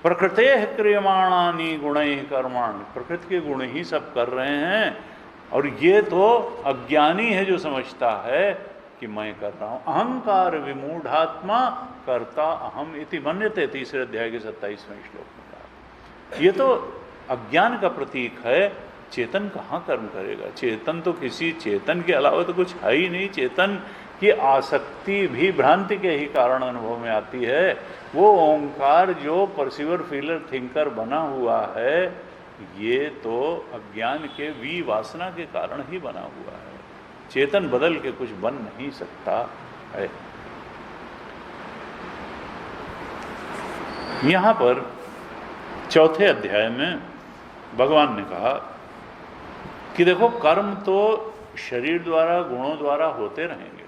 प्रकृते क्रियमाणानि गुणैः कर्माणि, प्रकृति के गुण ही सब कर रहे हैं। और ये तो अज्ञानी है जो समझता है कि मैं कर रहा हूँ। अहंकार विमूढ़ात्मा कर्ता अहम इति मन्यते, तीसरे अध्याय के 27वें श्लोक में कहा। ये तो अज्ञान का प्रतीक है। चेतन कहाँ कर्म करेगा? चेतन तो किसी चेतन के अलावा तो कुछ है ही नहीं। चेतन की आसक्ति भी भ्रांति के ही कारण अनुभव में आती है। वो ओंकार जो परसीवर फीलर थिंकर बना हुआ है, ये तो अज्ञान के वी वासना के कारण ही बना हुआ है। चेतन बदल के कुछ बन नहीं सकता है। यहाँ पर चौथे अध्याय में भगवान ने कहा कि देखो, कर्म तो शरीर द्वारा गुणों द्वारा होते रहेंगे।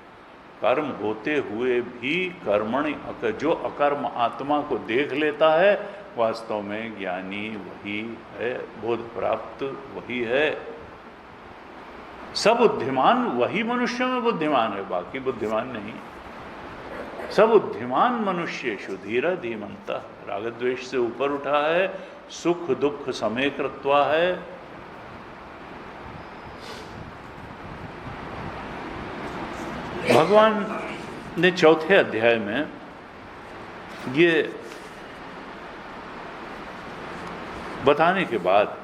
कर्म होते हुए भी कर्मणि, जो अकर्म आत्मा को देख लेता है, वास्तव में ज्ञानी वही है, बोध प्राप्त वही है। सब बुद्धिमान वही मनुष्य में बुद्धिमान है, बाकी बुद्धिमान नहीं। सब बुद्धिमान मनुष्य धीरा धीमंत, राग द्वेष से ऊपर उठा है, सुख दुख समय कृत्वा है। भगवान ने चौथे अध्याय में ये बताने के बाद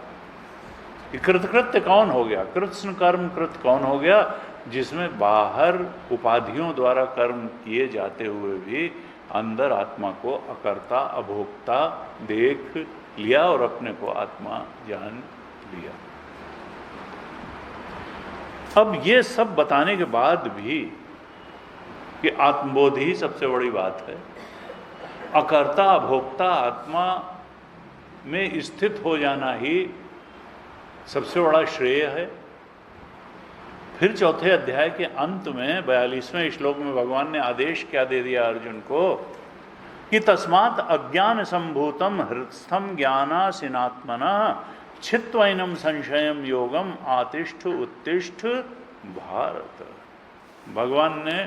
कि कृतकृत्य कौन हो गया, कृत्स्न कर्म कृत कौन हो गया, जिसमें बाहर उपाधियों द्वारा कर्म किए जाते हुए भी अंदर आत्मा को अकर्ता अभोक्ता देख लिया और अपने को आत्मा जान लिया। अब ये सब बताने के बाद भी कि आत्मबोध ही सबसे बड़ी बात है, अकर्ता अभोक्ता आत्मा में स्थित हो जाना ही सबसे बड़ा श्रेय है। फिर चौथे अध्याय के अंत में 42वें श्लोक में भगवान ने आदेश क्या दे दिया अर्जुन को कि तस्मात् अज्ञान संभूतम हृत्स्थम ज्ञानासिनात्मना छित्वैनम संशयम योगम आतिष्ठ उत्तिष्ठ भारत। भगवान ने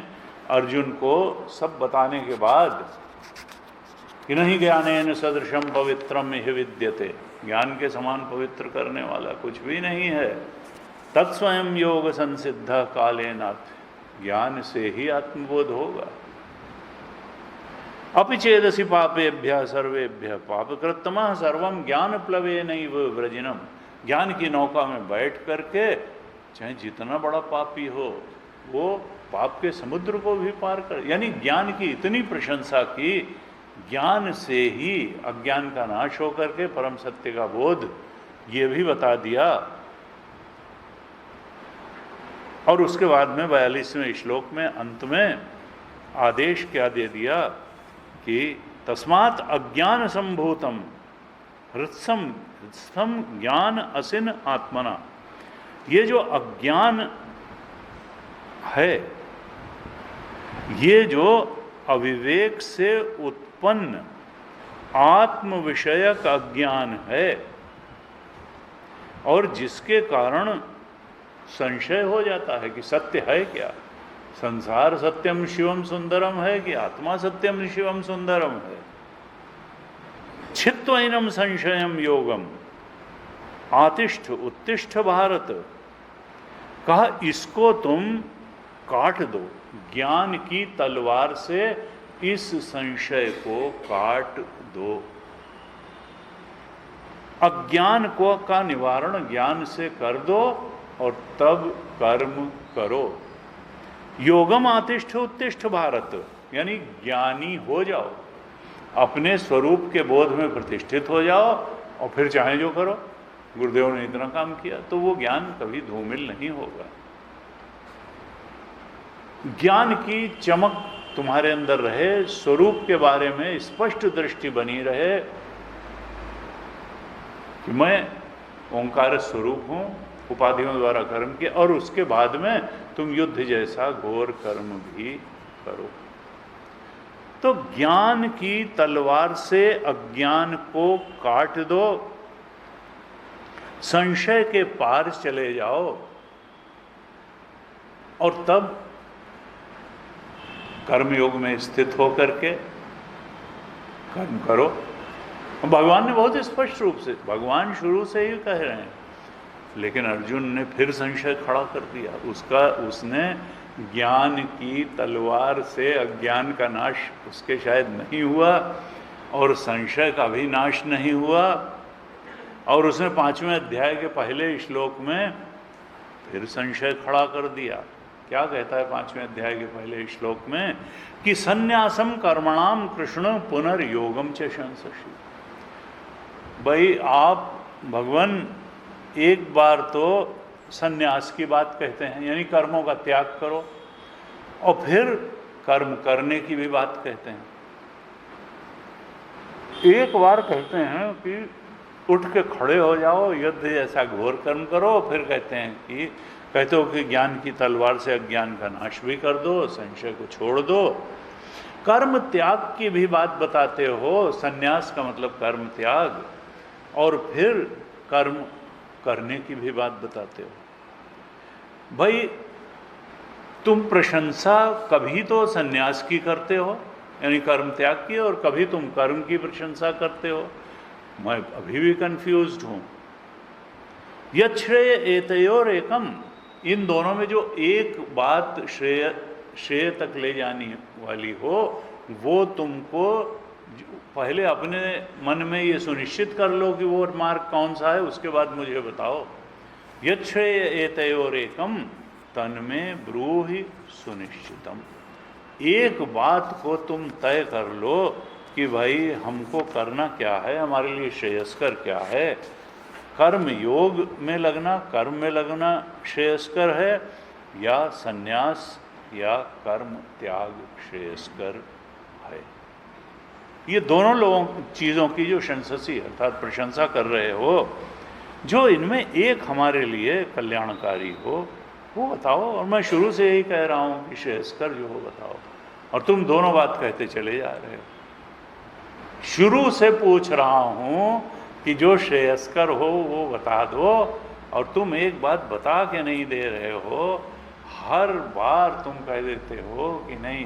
अर्जुन को सब बताने के बाद कि नहीं ज्ञानेन सदृशम पवित्रम इह विद्यते, ज्ञान के समान पवित्र करने वाला कुछ भी नहीं है। तत्स्वयं योग संसिद्ध कालेनाथ, ज्ञान से ही आत्मबोध होगा। अपि चेदसि पापेभ्य सर्वेभ्य पापकृत्तमः सर्वं ज्ञान प्लवे नैव व्रजिनम, ज्ञान की नौका में बैठ करके चाहे जितना बड़ा पापी हो वो पाप के समुद्र को भी पार कर, यानी ज्ञान की इतनी प्रशंसा की, ज्ञान से ही अज्ञान का नाश होकर के परम सत्य का बोध, ये भी बता दिया। और उसके बाद में 42वें श्लोक में अंत में आदेश क्या दे दिया कि तस्मात् अज्ञान संभूतम हृत्सम ज्ञान असिन आत्मना, ये जो अज्ञान है, ये जो अविवेक से उत्पन्न आत्म विषयक अज्ञान है और जिसके कारण संशय हो जाता है कि सत्य है क्या, संसार सत्यम शिवम सुंदरम है कि आत्मा सत्यम शिवम सुंदरम है। छित्त्वैनम संशयम योगम आतिष्ठ उत्तिष्ठ भारत, कहा इसको तुम काट दो, ज्ञान की तलवार से इस संशय को काट दो। अज्ञान को का निवारण ज्ञान से कर दो और तब कर्म करो। योगम आतिष्ठ उत्तिष्ठ भारत, यानी ज्ञानी हो जाओ, अपने स्वरूप के बोध में प्रतिष्ठित हो जाओ और फिर चाहे जो करो। गुरुदेव ने इतना काम किया तो वो ज्ञान कभी धूमिल नहीं होगा। ज्ञान की चमक तुम्हारे अंदर रहे, स्वरूप के बारे में स्पष्ट दृष्टि बनी रहे कि मैं ओंकार स्वरूप हूं, उपाधियों द्वारा कर्म किया, और उसके बाद में तुम युद्ध जैसा घोर कर्म भी करो। तो ज्ञान की तलवार से अज्ञान को काट दो, संशय के पार चले जाओ और तब कर्मयोग में स्थित होकर के कर्म करो। भगवान ने बहुत स्पष्ट रूप से, भगवान शुरू से ही कह रहे हैं, लेकिन अर्जुन ने फिर संशय खड़ा कर दिया। उसने ज्ञान की तलवार से अज्ञान का नाश उसके शायद नहीं हुआ और संशय का भी नाश नहीं हुआ, और उसने 5वें अध्याय के पहले श्लोक में फिर संशय खड़ा कर दिया। क्या कहता है 5वें अध्याय के पहले श्लोक में कि संन्यासम कर्मणाम कृष्ण पुनर्योगम च शंससि। भाई आप भगवान एक बार तो संन्यास की बात कहते हैं, यानी कर्मों का त्याग करो, और फिर कर्म करने की भी बात कहते हैं। एक बार कहते हैं कि उठ के खड़े हो जाओ, युद्ध जैसा घोर कर्म करो, फिर कहते हो कि ज्ञान की तलवार से अज्ञान का नाश भी कर दो, संशय को छोड़ दो। कर्म त्याग की भी बात बताते हो, संन्यास का मतलब कर्म त्याग, और फिर कर्म करने की भी बात बताते हो। भाई तुम प्रशंसा कभी तो संन्यास की करते हो, यानी कर्म त्याग की, और कभी तुम कर्म की प्रशंसा करते हो। मैं अभी भी कंफ्यूज्ड हूं। यच्छ्रेय एतयोर एकम, इन दोनों में जो एक बात श्रेय तक ले जाने वाली हो, वो तुमको पहले अपने मन में ये सुनिश्चित कर लो कि वो मार्ग कौन सा है, उसके बाद मुझे बताओ। यच्छ्रेय एतयोर एकम तन्मे ब्रूहि सुनिश्चितम, एक बात को तुम तय कर लो कि भाई हमको करना क्या है, हमारे लिए श्रेयस्कर क्या है। कर्म योग में लगना, कर्म में लगना श्रेयस्कर है, या संन्यास या कर्म त्याग श्रेयस्कर है। ये दोनों लोगों चीज़ों की जो शंससी अर्थात प्रशंसा कर रहे हो, जो इनमें एक हमारे लिए कल्याणकारी हो वो बताओ। और मैं शुरू से यही कह रहा हूँ कि श्रेयस्कर जो हो बताओ, और तुम दोनों बात कहते चले जा रहे हो। शुरू से पूछ रहा हूँ कि जो श्रेयस्कर हो वो बता दो, और तुम एक बात बता के नहीं दे रहे हो। हर बार तुम कह देते हो कि नहीं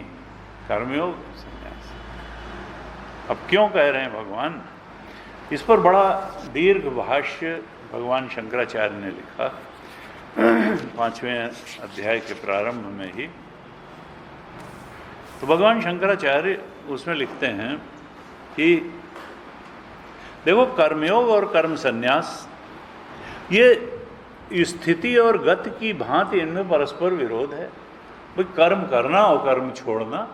कर्मयोग संन्यास। अब क्यों कह रहे हैं भगवान? इस पर बड़ा दीर्घ भाष्य भगवान शंकराचार्य ने लिखा। 5वें अध्याय के प्रारंभ में ही, तो भगवान शंकराचार्य उसमें लिखते हैं कि देखो, कर्मयोग और कर्म संन्यास ये स्थिति और गति की भांति इनमें परस्पर विरोध है। भाई कर्म करना और कर्म छोड़ना,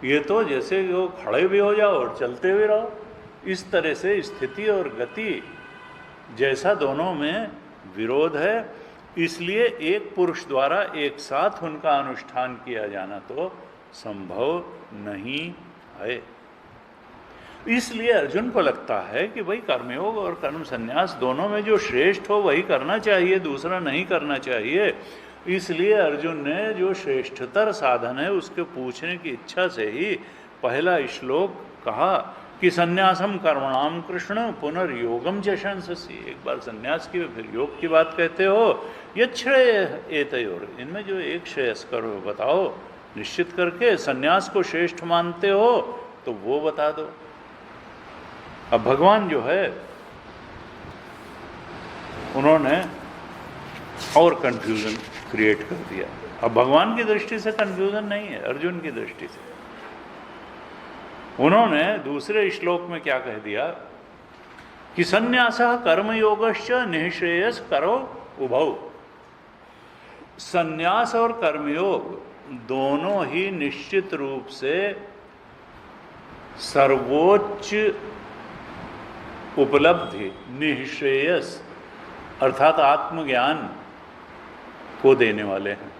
ये तो जैसे वो खड़े भी हो जाओ और चलते भी रहो, इस तरह से स्थिति और गति जैसा दोनों में विरोध है, इसलिए एक पुरुष द्वारा एक साथ उनका अनुष्ठान किया जाना तो संभव नहीं है। इसलिए अर्जुन को लगता है कि भाई कर्मयोग और कर्म संन्यास दोनों में जो श्रेष्ठ हो वही करना चाहिए, दूसरा नहीं करना चाहिए। इसलिए अर्जुन ने जो श्रेष्ठतर साधन है उसके पूछने की इच्छा से ही पहला श्लोक कहा कि संन्यासम कर्मणाम कृष्ण पुनर्योगम च शंससि। एक बार संन्यास की फिर योग की बात कहते हो, यच्छ्रेय एतयोर, इनमें जो एक श्रेयस्कर हो बताओ, निश्चित करके संन्यास को श्रेष्ठ मानते हो तो वो बता दो। अब भगवान जो है उन्होंने और कंफ्यूजन क्रिएट कर दिया। अब भगवान की दृष्टि से कंफ्यूजन नहीं है, अर्जुन की दृष्टि से। उन्होंने दूसरे श्लोक में क्या कह दिया कि संन्यासः कर्मयोगश्च निःश्रेयस करो उभौ। संन्यास और कर्मयोग दोनों ही निश्चित रूप से सर्वोच्च उपलब्धि, निःश्रेयस अर्थात आत्मज्ञान को देने वाले हैं।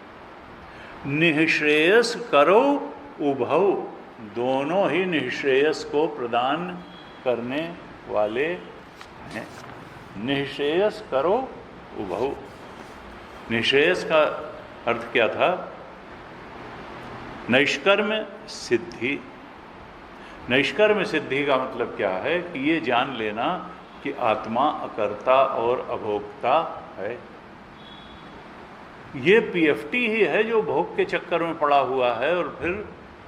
निःश्रेयस करो उभौ, दोनों ही निःश्रेयस को प्रदान करने वाले हैं। निःश्रेयस करो उभौ, निःश्रेयस का अर्थ क्या था? नैष्कर्म सिद्धि। नैष्कर्म सिद्धि का मतलब क्या है कि ये जान लेना कि आत्मा अकर्ता और अभोक्ता है। ये पीएफटी ही है जो भोग के चक्कर में पड़ा हुआ है और फिर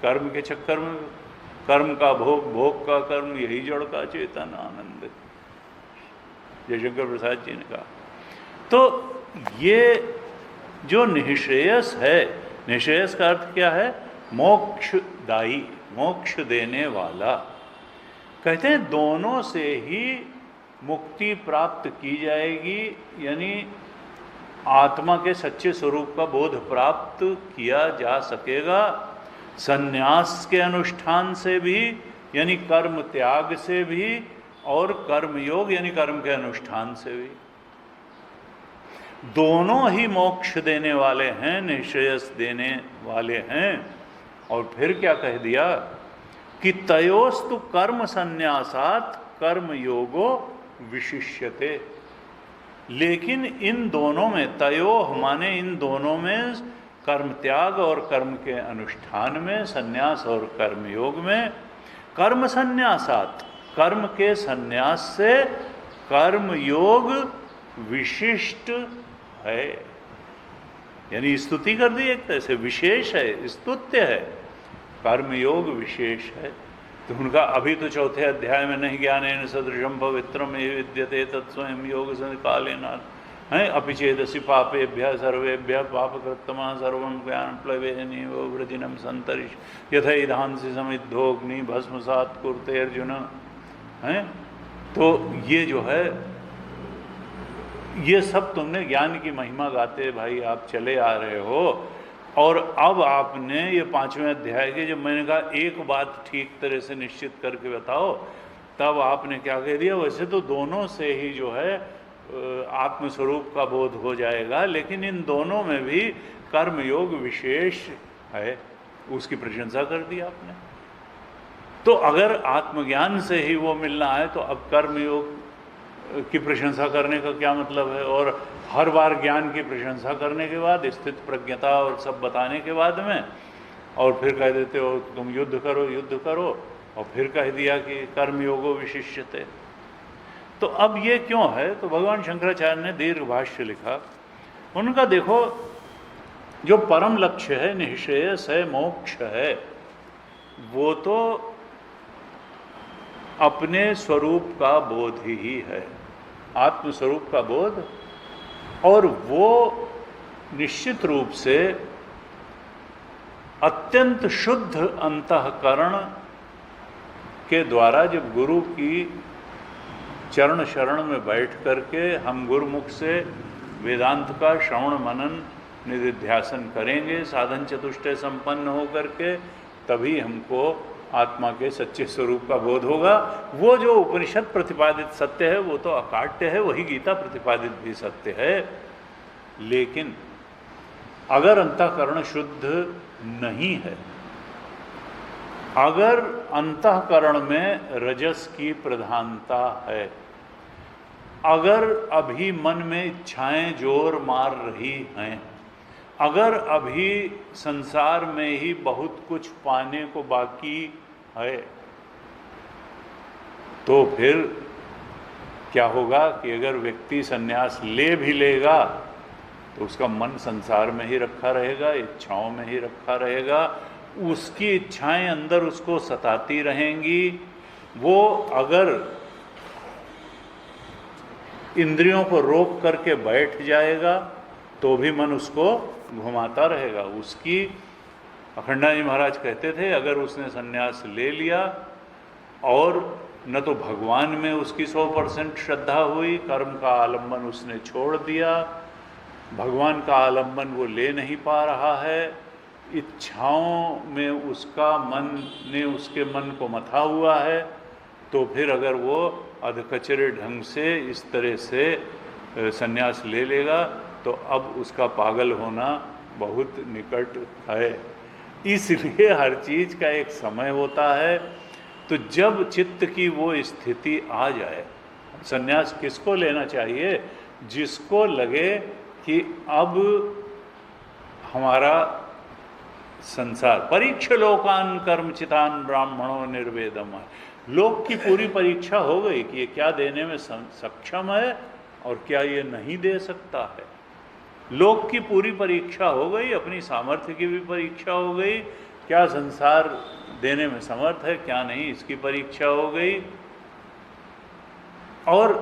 कर्म के चक्कर में, कर्म का भोग, भोग का कर्म, यही जड़ का चेतन आनंद, जयशंकर प्रसाद जी ने कहा। तो ये जो निःश्रेयस है, निःश्रेयस का अर्थ क्या है? मोक्षदायी, मोक्ष देने वाला। कहते हैं दोनों से ही मुक्ति प्राप्त की जाएगी, यानी आत्मा के सच्चे स्वरूप का बोध प्राप्त किया जा सकेगा। संन्यास के अनुष्ठान से भी, यानी कर्म त्याग से भी, और कर्मयोग यानी कर्म के अनुष्ठान से भी। दोनों ही मोक्ष देने वाले हैं, निःश्रेयस देने वाले हैं। और फिर क्या कह दिया कि तयोस्तु कर्म संन्यासात कर्म योगो विशिष्यते। लेकिन इन दोनों में, तयो माने इन दोनों में, कर्म त्याग और कर्म के अनुष्ठान में, संन्यास और कर्मयोग में, कर्म संन्यासात, कर्म के संन्यास से कर्मयोग विशिष्ट है। यानी स्तुति कर दी एक तरह से, विशेष है, स्तुत्य है, कर्मयोग विशेष है। तो उनका अभी तो चौथे अध्याय में नहीं ज्ञानेन सदृशम पवित्रम ये विद्यते तत्स्वयं योग कालेन है अपिचेदसि पापेभ्यः सर्वेभ्यः पापकृत्तमः सर्वं ज्ञान प्लवेनेव वृजिनं संतरिष यथैधांसि समिद्धोग्नि भस्मसात् कुरुते अर्जुन है। तो ये जो है, ये सब तुमने ज्ञान की महिमा गाते भाई आप चले आ रहे हो। और अब आपने ये 5वें अध्याय के, जब मैंने कहा एक बात ठीक तरह से निश्चित करके बताओ, तब आपने क्या कह दिया? वैसे तो दोनों से ही जो है आत्मस्वरूप का बोध हो जाएगा, लेकिन इन दोनों में भी कर्मयोग विशेष है, उसकी प्रशंसा कर दी आपने। तो अगर आत्मज्ञान से ही वो मिलना है तो अब कर्मयोग की प्रशंसा करने का क्या मतलब है? और हर बार ज्ञान की प्रशंसा करने के बाद, स्थित प्रज्ञता और सब बताने के बाद में, और फिर कह देते हो तुम युद्ध करो, युद्ध करो, और फिर कह दिया कि कर्मयोगो विशिष्यते। तो अब ये क्यों है? तो भगवान शंकराचार्य ने दीर्घ भाष्य लिखा। उनका देखो, जो परम लक्ष्य है, निःश्रेयस है, मोक्ष है, वो तो अपने स्वरूप का बोध ही है, आत्मस्वरूप का बोध। और वो निश्चित रूप से अत्यंत शुद्ध अंतःकरण के द्वारा जब गुरु की चरण शरण में बैठ करके हम गुरुमुख से वेदांत का श्रवण मनन निधिध्यासन करेंगे साधन चतुष्टय संपन्न होकर के, तभी हमको आत्मा के सच्चे स्वरूप का बोध होगा। वो जो उपनिषद प्रतिपादित सत्य है वो तो अकाट्य है, वही गीता प्रतिपादित भी सत्य है। लेकिन अगर अंतःकरण शुद्ध नहीं है, अगर अंतःकरण में रजस की प्रधानता है, अगर अभी मन में इच्छाएं जोर मार रही हैं, अगर अभी संसार में ही बहुत कुछ पाने को बाकी है, तो फिर क्या होगा कि अगर व्यक्ति संन्यास ले भी लेगा तो उसका मन संसार में ही रखा रहेगा, इच्छाओं में ही रखा रहेगा, उसकी इच्छाएं अंदर उसको सताती रहेंगी। वो अगर इंद्रियों को रोक करके बैठ जाएगा तो भी मन उसको घुमाता रहेगा। उसकी अखंडानंद महाराज कहते थे, अगर उसने संन्यास ले लिया और न तो भगवान में उसकी 100% श्रद्धा हुई, कर्म का आलंबन उसने छोड़ दिया, भगवान का आलंबन वो ले नहीं पा रहा है, इच्छाओं में उसका मन ने उसके मन को मथा हुआ है, तो फिर अगर वो अधकचरे ढंग से इस तरह से संन्यास ले लेगा तो अब उसका पागल होना बहुत निकट है। इसलिए हर चीज़ का एक समय होता है। तो जब चित्त की वो स्थिति आ जाए, संन्यास किसको लेना चाहिए? जिसको लगे कि अब हमारा संसार परीक्ष लोकान कर्मचितान ब्राह्मणों निर्वेदम है, लोक की पूरी परीक्षा हो गई कि ये क्या देने में सक्षम है और क्या ये नहीं दे सकता है। लोक की पूरी परीक्षा हो गई, अपनी सामर्थ्य की भी परीक्षा हो गई, क्या संसार देने में समर्थ है क्या नहीं, इसकी परीक्षा हो गई। और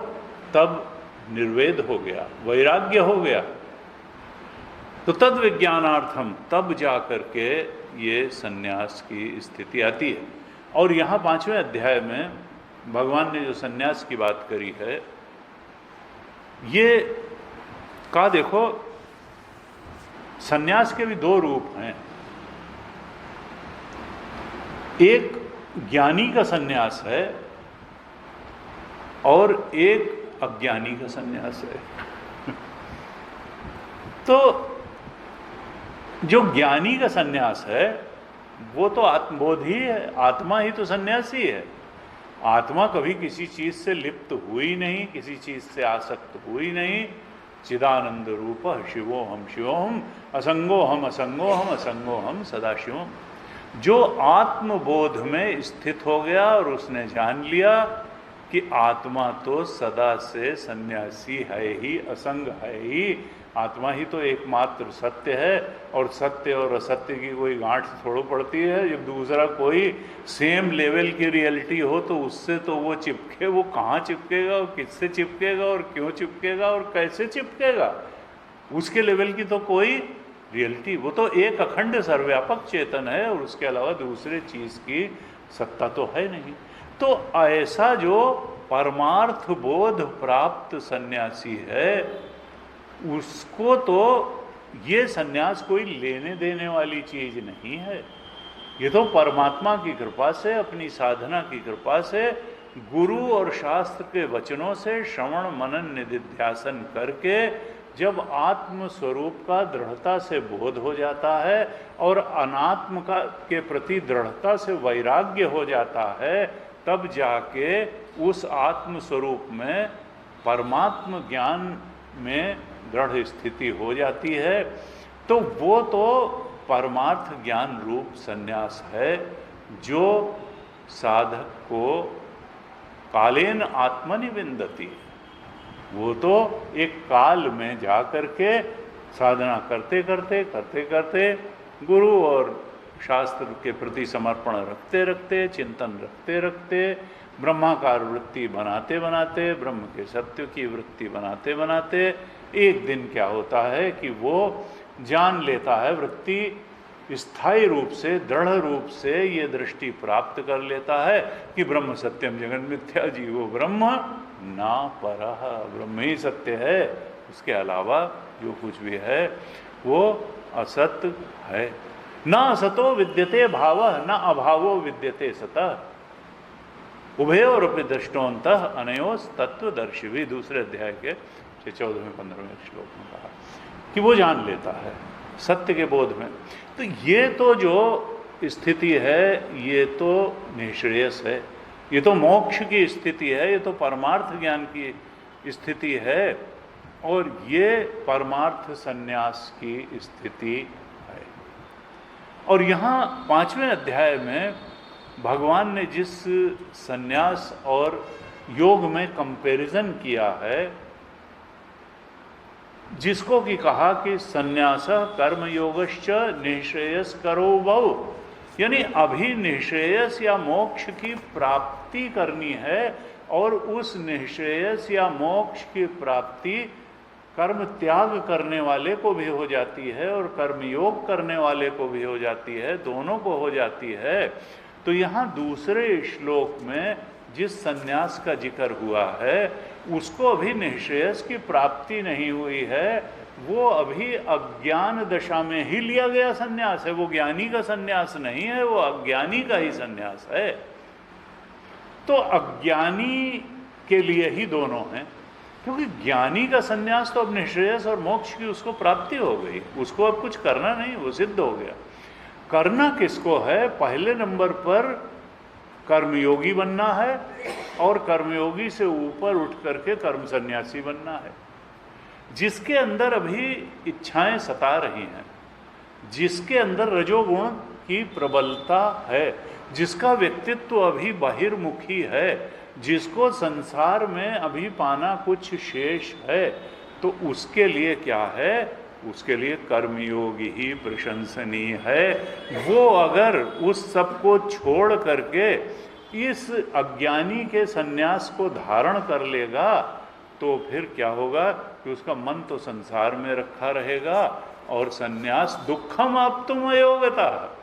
तब निर्वेद हो गया, वैराग्य हो गया। तो तद विज्ञानार्थम तब जा करके ये सन्यास की स्थिति आती है। और यहाँ 5वें अध्याय में भगवान ने जो सन्यास की बात करी है, ये का देखो सन्यास के भी 2 रूप हैं। एक ज्ञानी का सन्यास है और एक अज्ञानी का सन्यास है। तो जो ज्ञानी का सन्यास है वो तो आत्मबोध ही है, आत्मा ही तो सन्यासी है। आत्मा कभी किसी चीज से लिप्त हुई नहीं, किसी चीज से आसक्त हुई नहीं। चिदानंद रूप शिवोहम शिवोहम असंगोहम असंगोहम असंगोहम सदाशिवम। जो आत्मबोध में स्थित हो गया और उसने जान लिया कि आत्मा तो सदा से सन्यासी है ही, असंग है ही, आत्मा ही तो एकमात्र सत्य है। और सत्य और असत्य की कोई गांठ थोड़ो पड़ती है। जब दूसरा कोई सेम लेवल की रियलिटी हो तो उससे तो वो चिपके, वो कहाँ चिपकेगा और किससे चिपकेगा और क्यों चिपकेगा और कैसे चिपकेगा, उसके लेवल की तो कोई रियलिटी, वो तो एक अखंड सर्वव्यापक चेतन है और उसके अलावा दूसरे चीज़ की सत्ता तो है नहीं। तो ऐसा जो परमार्थ बोध प्राप्त सन्यासी है उसको तो ये सन्यास कोई लेने देने वाली चीज नहीं है। ये तो परमात्मा की कृपा से, अपनी साधना की कृपा से, गुरु और शास्त्र के वचनों से श्रवण मनन निधिध्यासन करके जब आत्म स्वरूप का दृढ़ता से बोध हो जाता है और अनात्म का के प्रति दृढ़ता से वैराग्य हो जाता है, तब जाके उस आत्म स्वरूप में परमात्म ज्ञान में दृढ़ स्थिति हो जाती है। तो वो तो परमार्थ ज्ञान रूप सन्यास है जो साधक को कालेन आत्मनिविंदति, वो तो एक काल में जा करके साधना करते करते गुरु और शास्त्र के प्रति समर्पण रखते रखते, चिंतन रखते रखते, ब्रह्माकार वृत्ति बनाते बनाते, ब्रह्म के सत्य की वृत्ति बनाते बनाते एक दिन क्या होता है कि वो जान लेता है, वृत्ति स्थायी रूप से, दृढ़ रूप से ये दृष्टि प्राप्त कर लेता है कि ब्रह्म सत्यम जगन मिथ्या, जीवो ब्रह्म ना परः, ब्रह्म ही सत्य है, उसके अलावा जो कुछ भी है वो असत है। न असतो विद्यते भावः न अभावो विद्यते सतः, उभयोरपि दृष्टोन्तः अनयोस् तत्वदर्शिभिः, दूसरे अध्याय के 14वें-15वें श्लोक में कहा कि वो जान लेता है सत्य के बोध में। तो ये तो जो स्थिति है ये तो निःश्रेयस है, ये तो मोक्ष की स्थिति है, ये तो परमार्थ ज्ञान की स्थिति है, और ये परमार्थ संन्यास की स्थिति है। और यहाँ 5वें अध्याय में भगवान ने जिस संन्यास और योग में कंपैरिजन किया है, जिसको कि कहा कि संन्यास कर्म योगश्च निःश्रेयस करो बहु, यानी अभी निःश्रेयस या मोक्ष की प्राप्ति करनी है, और उस निःश्रेयस या मोक्ष की प्राप्ति कर्म त्याग करने वाले को भी हो जाती है और कर्मयोग करने वाले को भी हो जाती है, दोनों को हो जाती है। तो यहाँ दूसरे श्लोक में जिस संन्यास का जिक्र हुआ है उसको अभी निःश्रेयस की प्राप्ति नहीं हुई है, वो अभी अज्ञान दशा में ही लिया गया संन्यास है, वो ज्ञानी का संन्यास नहीं है, वो अज्ञानी का ही संन्यास है। तो अज्ञानी के लिए ही दोनों हैं, क्योंकि ज्ञानी का संन्यास तो अब निःश्रेयस और मोक्ष की उसको प्राप्ति हो गई, उसको अब कुछ करना नहीं, वो सिद्ध हो गया। करना किसको है? पहले नंबर पर कर्मयोगी बनना है, और कर्मयोगी से ऊपर उठ करके कर्म सन्यासी बनना है। जिसके अंदर अभी इच्छाएं सता रही हैं, जिसके अंदर रजोगुण की प्रबलता है, जिसका व्यक्तित्व अभी बहिर्मुखी है, जिसको संसार में अभी पाना कुछ शेष है, तो उसके लिए क्या है? उसके लिए कर्मयोग ही प्रशंसनीय है। वो अगर उस सब को छोड़ करके इस अज्ञानी के संन्यास को धारण कर लेगा तो फिर क्या होगा कि उसका मन तो संसार में रखा रहेगा, और संन्यास दुखम आप्तुम अयोगता।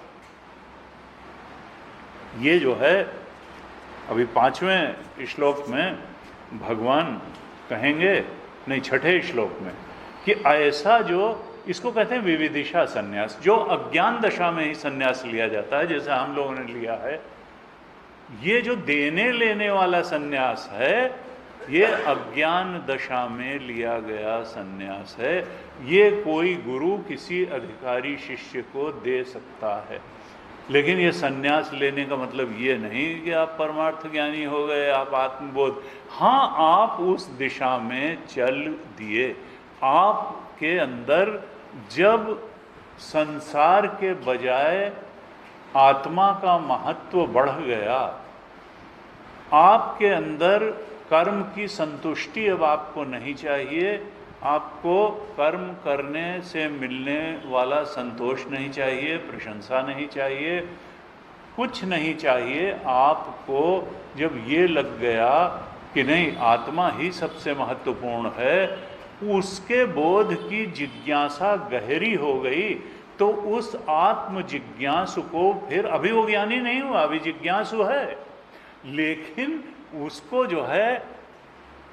ये जो है अभी 5वें श्लोक में भगवान कहेंगे, नहीं 6ठे श्लोक में, कि ऐसा जो इसको कहते हैं विविदिशा संन्यास, जो अज्ञान दशा में ही संन्यास लिया जाता है, जैसे हम लोगों ने लिया है। ये जो देने लेने वाला संन्यास है, ये अज्ञान दशा में लिया गया संन्यास है। ये कोई गुरु किसी अधिकारी शिष्य को दे सकता है, लेकिन ये संन्यास लेने का मतलब ये नहीं कि आप परमार्थ ज्ञानी हो गए, आप आत्मबोध। हाँ, आप उस दिशा में चल दिए, आपके अंदर जब संसार के बजाय आत्मा का महत्व बढ़ गया, आपके अंदर कर्म की संतुष्टि अब आपको नहीं चाहिए, आपको कर्म करने से मिलने वाला संतोष नहीं चाहिए, प्रशंसा नहीं चाहिए, कुछ नहीं चाहिए। आपको जब ये लग गया कि नहीं, आत्मा ही सबसे महत्वपूर्ण है, उसके बोध की जिज्ञासा गहरी हो गई, तो उस आत्म जिज्ञासु को फिर, अभी वो ज्ञानी नहीं हुआ, अभी जिज्ञासु है, लेकिन उसको जो है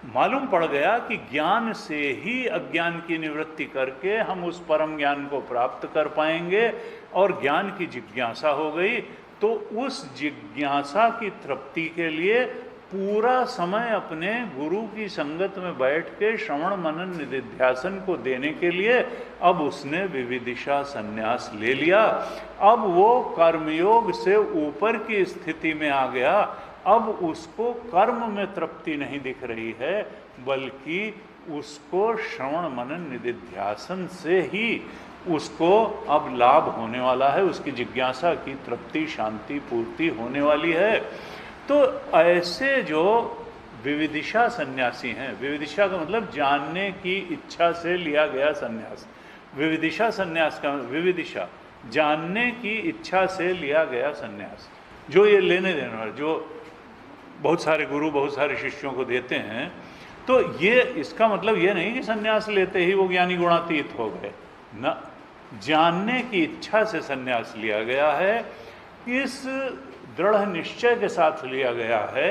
मालूम पड़ गया कि ज्ञान से ही अज्ञान की निवृत्ति करके हम उस परम ज्ञान को प्राप्त कर पाएंगे, और ज्ञान की जिज्ञासा हो गई। तो उस जिज्ञासा की तृप्ति के लिए पूरा समय अपने गुरु की संगत में बैठ के श्रवण मनन निधिध्यासन को देने के लिए अब उसने विविदिशा संन्यास ले लिया। अब वो कर्मयोग से ऊपर की स्थिति में आ गया। अब उसको कर्म में तृप्ति नहीं दिख रही है, बल्कि उसको श्रवण मनन निधिध्यासन से ही उसको अब लाभ होने वाला है, उसकी जिज्ञासा की तृप्ति, शांति, पूर्ति होने वाली है। तो ऐसे जो विविदिशा सन्यासी हैं, विविदिशा का मतलब जानने की इच्छा से लिया गया सन्यास, विविदिशा सन्यास का विविदिशा जानने की इच्छा से लिया गया सन्यास, जो ये लेने देने वाले, जो बहुत सारे गुरु बहुत सारे शिष्यों को देते हैं, तो ये इसका मतलब ये नहीं कि सन्यास लेते ही वो ज्ञानी गुणातीत हो गए, न, जानने की इच्छा से सन्यास लिया गया है। इस दृढ़ निश्चय के साथ लिया गया है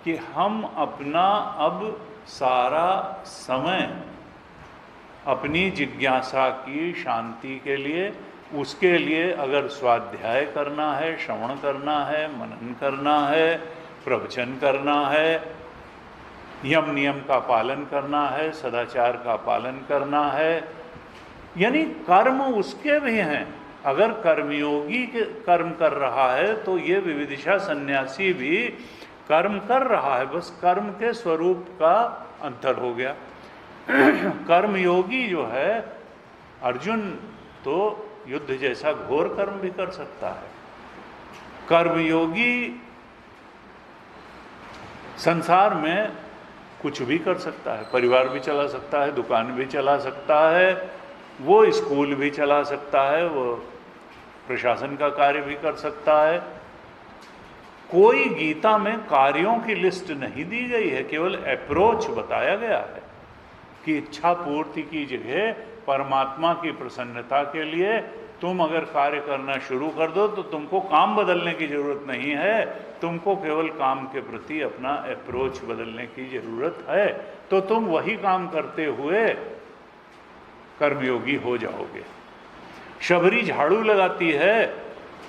कि हम अपना अब सारा समय अपनी जिज्ञासा की शांति के लिए, उसके लिए अगर स्वाध्याय करना है, श्रवण करना है, मनन करना है, प्रवचन करना है, यम नियम का पालन करना है, सदाचार का पालन करना है, यानी कर्म उसके भी हैं। अगर कर्मयोगी के कर्म कर रहा है तो ये विविदिशा सन्यासी भी कर्म कर रहा है, बस कर्म के स्वरूप का अंतर हो गया। कर्मयोगी जो है अर्जुन तो युद्ध जैसा घोर कर्म भी कर सकता है। कर्मयोगी संसार में कुछ भी कर सकता है, परिवार भी चला सकता है, दुकान भी चला सकता है, वो स्कूल भी चला सकता है, वो प्रशासन का कार्य भी कर सकता है। कोई गीता में कार्यों की लिस्ट नहीं दी गई है, केवल अप्रोच बताया गया है कि इच्छा पूर्ति की जगह परमात्मा की प्रसन्नता के लिए तुम अगर कार्य करना शुरू कर दो तो तुमको काम बदलने की जरूरत नहीं है, तुमको केवल काम के प्रति अपना अप्रोच बदलने की जरूरत है, तो तुम वही काम करते हुए कर्मयोगी हो जाओगे। शबरी झाड़ू लगाती है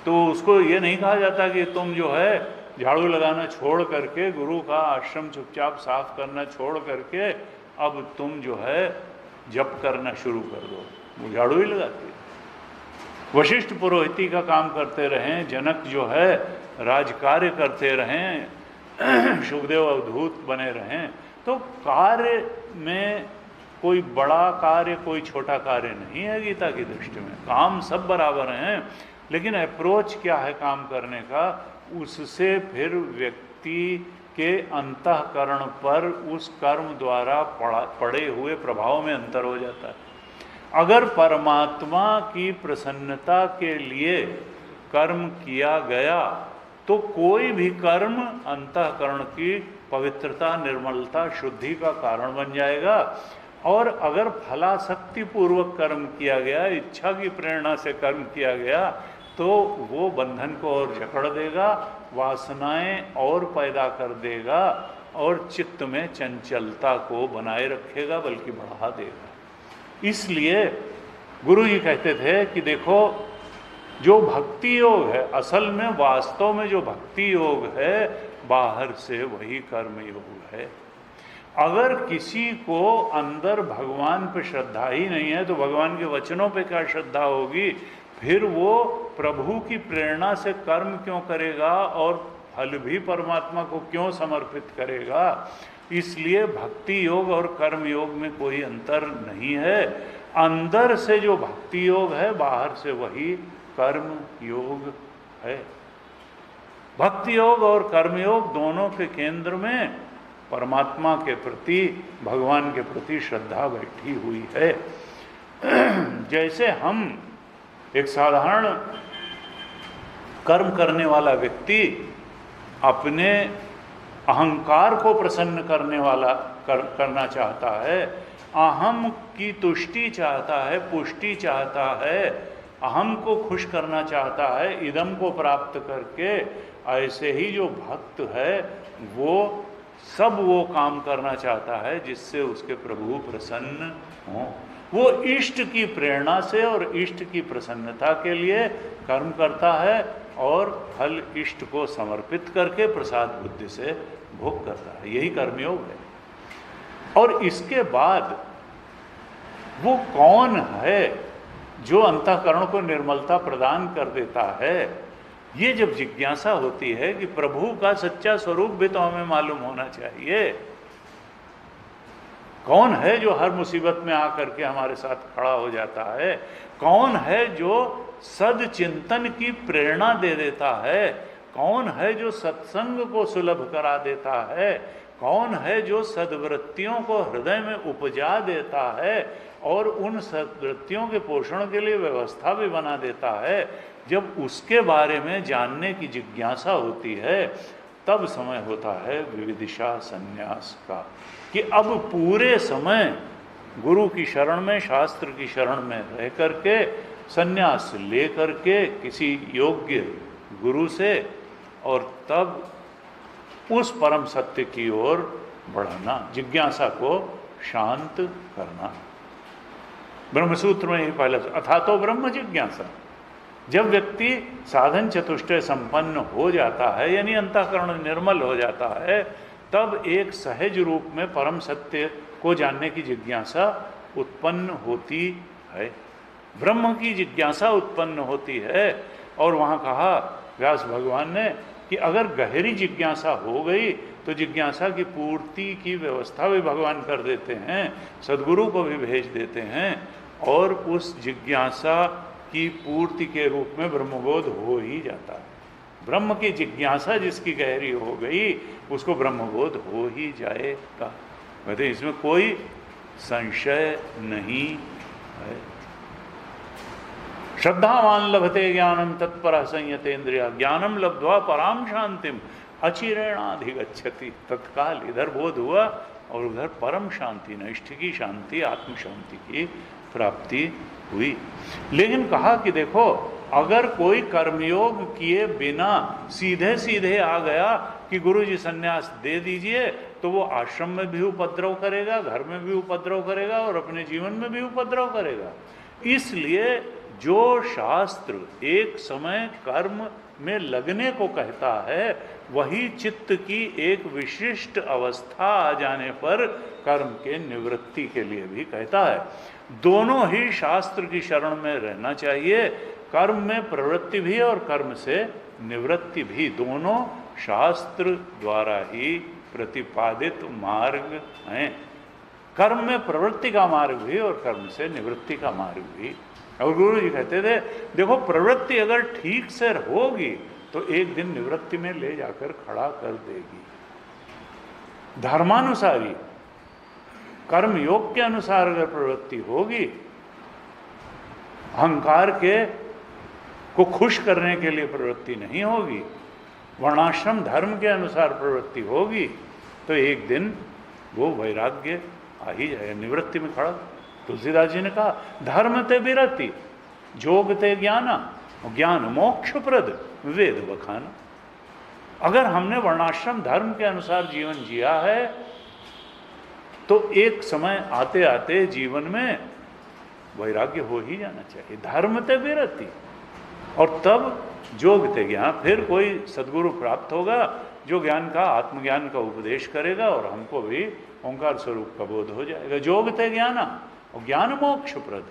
तो उसको ये नहीं कहा जाता कि तुम जो है झाड़ू लगाना छोड़ करके, गुरु का आश्रम चुपचाप साफ करना छोड़ करके अब तुम जो है जप करना शुरू कर दो, वो झाड़ू ही लगाती है। वशिष्ठ पुरोहिती का काम करते रहें, जनक जो है राजकार्य करते रहें, शुकदेव अवधूत बने रहें, तो कार्य में कोई बड़ा कार्य कोई छोटा कार्य नहीं है गीता की दृष्टि में, काम सब बराबर हैं। लेकिन अप्रोच क्या है काम करने का, उससे फिर व्यक्ति के अंतःकरण पर उस कर्म द्वारा पड़े हुए प्रभाव में अंतर हो जाता है। अगर परमात्मा की प्रसन्नता के लिए कर्म किया गया तो कोई भी कर्म अंतःकरण की पवित्रता, निर्मलता, शुद्धि का कारण बन जाएगा। और अगर फलासक्ति पूर्वक कर्म किया गया, इच्छा की प्रेरणा से कर्म किया गया, तो वो बंधन को और जकड़ देगा, वासनाएं और पैदा कर देगा और चित्त में चंचलता को बनाए रखेगा, बल्कि बढ़ा देगा। इसलिए गुरु जी कहते थे कि देखो, जो भक्ति योग है, असल में वास्तव में जो भक्ति योग है, बाहर से वही कर्म योग है। अगर किसी को अंदर भगवान पे श्रद्धा ही नहीं है तो भगवान के वचनों पे क्या श्रद्धा होगी? फिर वो प्रभु की प्रेरणा से कर्म क्यों करेगा और फल भी परमात्मा को क्यों समर्पित करेगा? इसलिए भक्ति योग और कर्म योग में कोई अंतर नहीं है। अंदर से जो भक्ति योग है, बाहर से वही कर्म योग है। भक्ति योग और कर्म योग दोनों के केंद्र में परमात्मा के प्रति, भगवान के प्रति श्रद्धा बैठी हुई है। जैसे हम एक साधारण कर्म करने वाला व्यक्ति अपने अहंकार को प्रसन्न करने वाला करना चाहता है, अहम की तुष्टि चाहता है, पुष्टि चाहता है, अहम को खुश करना चाहता है, इदम को प्राप्त करके, ऐसे ही जो भक्त है वो सब वो काम करना चाहता है जिससे उसके प्रभु प्रसन्न हों। वो इष्ट की प्रेरणा से और इष्ट की प्रसन्नता के लिए कर्म करता है और फल इष्ट को समर्पित करके प्रसाद बुद्धि से भोग करता है। यही कर्मयोग है। और इसके बाद वो कौन है जो अंतःकरण को निर्मलता प्रदान कर देता है? ये जब जिज्ञासा होती है कि प्रभु का सच्चा स्वरूप भी तो हमें मालूम होना चाहिए। कौन है जो हर मुसीबत में आकर के हमारे साथ खड़ा हो जाता है? कौन है जो सदचिंतन की प्रेरणा दे देता है? कौन है जो सत्संग को सुलभ करा देता है? कौन है जो सद्वृत्तियों को हृदय में उपजा देता है और उन सद्वृत्तियों के पोषण के लिए व्यवस्था भी बना देता है? जब उसके बारे में जानने की जिज्ञासा होती है तब समय होता है विविदिशा संन्यास का, कि अब पूरे समय गुरु की शरण में, शास्त्र की शरण में रह करके संन्यास ले करके किसी योग्य गुरु से, और तब उस परम सत्य की ओर बढ़ाना, जिज्ञासा को शांत करना। ब्रह्मसूत्र में ही पहले अथातो ब्रह्म जिज्ञासा। जब व्यक्ति साधन चतुष्टय संपन्न हो जाता है, यानी अंतःकरण निर्मल हो जाता है, तब एक सहज रूप में परम सत्य को जानने की जिज्ञासा उत्पन्न होती है, ब्रह्म की जिज्ञासा उत्पन्न होती है। और वहाँ कहा व्यास भगवान ने कि अगर गहरी जिज्ञासा हो गई तो जिज्ञासा की पूर्ति की व्यवस्था भी भगवान कर देते हैं, सद्गुरु को भी भेज देते हैं, और उस जिज्ञासा की पूर्ति के रूप में ब्रह्मबोध हो ही जाता है। ब्रह्म की जिज्ञासा जिसकी गहरी हो गई उसको ब्रह्मबोध हो ही जाएगा, कहते इसमें कोई संशय नहीं है। श्रद्धावान लभते ज्ञानम तत्पर संयतेन्द्रिया, ज्ञानम लब्ध्वा पराम शांतिम अचिरेणाधिगच्छति। तत्काल इधर बोध हुआ और उधर परम शांति, नैष्ठ की शांति, आत्म शांति की प्राप्ति हुई। लेकिन कहा कि देखो, अगर कोई कर्मयोग किए बिना सीधे सीधे आ गया कि गुरु जी संन्यास दे दीजिए, तो वो आश्रम में भी उपद्रव करेगा, घर में भी उपद्रव करेगा और अपने जीवन में भी उपद्रव करेगा। इसलिए जो शास्त्र एक समय कर्म में लगने को कहता है, वही चित्त की एक विशिष्ट अवस्था आ जाने पर कर्म के निवृत्ति के लिए भी कहता है। दोनों ही शास्त्र की शरण में रहना चाहिए, कर्म में प्रवृत्ति भी और कर्म से निवृत्ति भी, दोनों शास्त्र द्वारा ही प्रतिपादित मार्ग हैं। कर्म में प्रवृत्ति का मार्ग भी और कर्म से निवृत्ति का मार्ग भी। और गुरु जी कहते थे देखो, प्रवृत्ति अगर ठीक से होगी तो एक दिन निवृत्ति में ले जाकर खड़ा कर देगी। धर्मानुसारी कर्म योग के अनुसार अगर प्रवृत्ति होगी, अहंकार के को खुश करने के लिए प्रवृत्ति नहीं होगी, वर्णाश्रम धर्म के अनुसार प्रवृत्ति होगी, तो एक दिन वो वैराग्य आ ही जाएगा, निवृत्ति में खड़ा। तुलसीदास जी ने कहा धर्म ते विरति, जोग ते ज्ञाना, ज्ञान मोक्ष प्रद वेद बखाना। अगर हमने वर्णाश्रम धर्म के अनुसार जीवन जिया है तो एक समय आते आते जीवन में वैराग्य हो ही जाना चाहिए। धर्म ते विरति, और तब जोग ते ज्ञान, फिर कोई सद्गुरु प्राप्त होगा जो ज्ञान का, आत्मज्ञान का उपदेश करेगा और हमको भी ओंकार स्वरूप का बोध हो जाएगा। जोग ते ज्ञाना, और ज्ञान मोक्ष प्रद,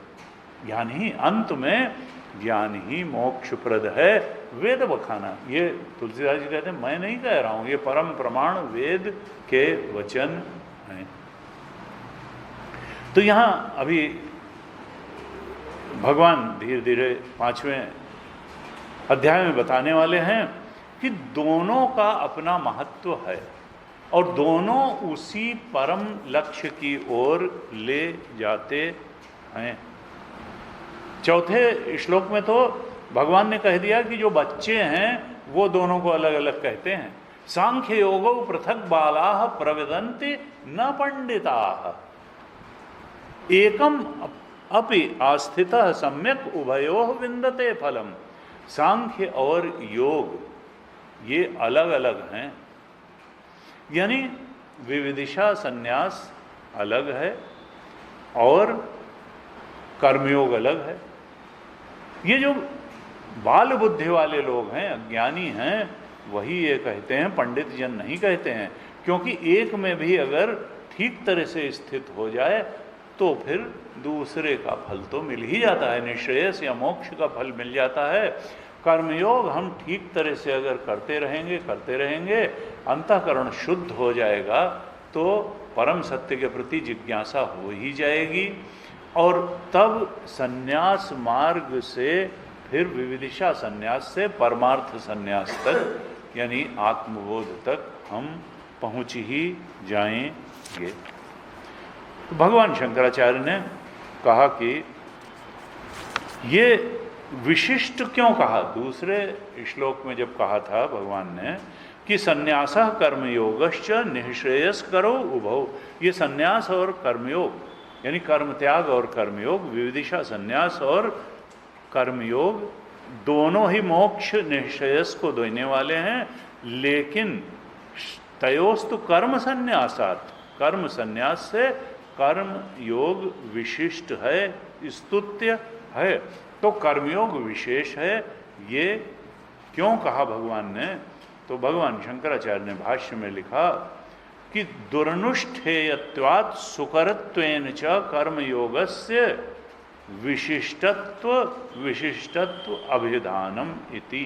ज्ञान ही अंत में ज्ञान ही मोक्ष प्रद है। वेद बखाना, ये तुलसीदास जी कहते हैं, मैं नहीं कह रहा हूं, ये परम प्रमाण वेद के वचन हैं। तो यहां अभी भगवान धीरे धीरे 5वें अध्याय में बताने वाले हैं कि दोनों का अपना महत्व है और दोनों उसी परम लक्ष्य की ओर ले जाते हैं। चौथे श्लोक में तो भगवान ने कह दिया कि जो बच्चे हैं वो दोनों को अलग अलग कहते हैं। सांख्य योगो पृथक बालाः प्रविदन्ति न पंडिताः, एकम अपि आस्थितः सम्यक उभयोः विन्दते फलम। सांख्य और योग ये अलग अलग हैं, यानी विविदिशा संन्यास अलग है और कर्मयोग अलग है। ये जो बाल बुद्धि वाले लोग हैं, अज्ञानी हैं, वही ये कहते हैं, पंडित जन नहीं कहते हैं, क्योंकि एक में भी अगर ठीक तरह से स्थित हो जाए तो फिर दूसरे का फल तो मिल ही जाता है, निश्रेयस या मोक्ष का फल मिल जाता है। कर्मयोग हम ठीक तरह से अगर करते रहेंगे, अंतःकरण शुद्ध हो जाएगा तो परम सत्य के प्रति जिज्ञासा हो ही जाएगी, और तब संन्यास मार्ग से फिर विविदिशा संन्यास से परमार्थ संन्यास तक, यानी आत्मबोध तक हम पहुँच ही जाएंगे। तो भगवान शंकराचार्य ने कहा कि ये विशिष्ट क्यों कहा, दूसरे श्लोक में जब कहा था भगवान ने कि संन्यासः कर्मयोगश्च निःश्रेयस्करो उभौ। ये संन्यास और कर्मयोग यानी कर्म त्याग और कर्मयोग, विविदिशा संन्यास और कर्मयोग दोनों ही मोक्ष निःश्रेयस को देने वाले हैं, लेकिन तयोस्तु कर्म संन्यासात्, कर्म संन्यास से कर्म योग विशिष्ट है, स्तुत्य है, तो कर्मयोग विशेष है। ये क्यों कहा भगवान ने? तो भगवान शंकराचार्य ने भाष्य में लिखा कि दुर्नुष्ठेयत्वात् सुकरत्वेन च कर्मयोगस्य विशिष्टत्व अभिधानम इति।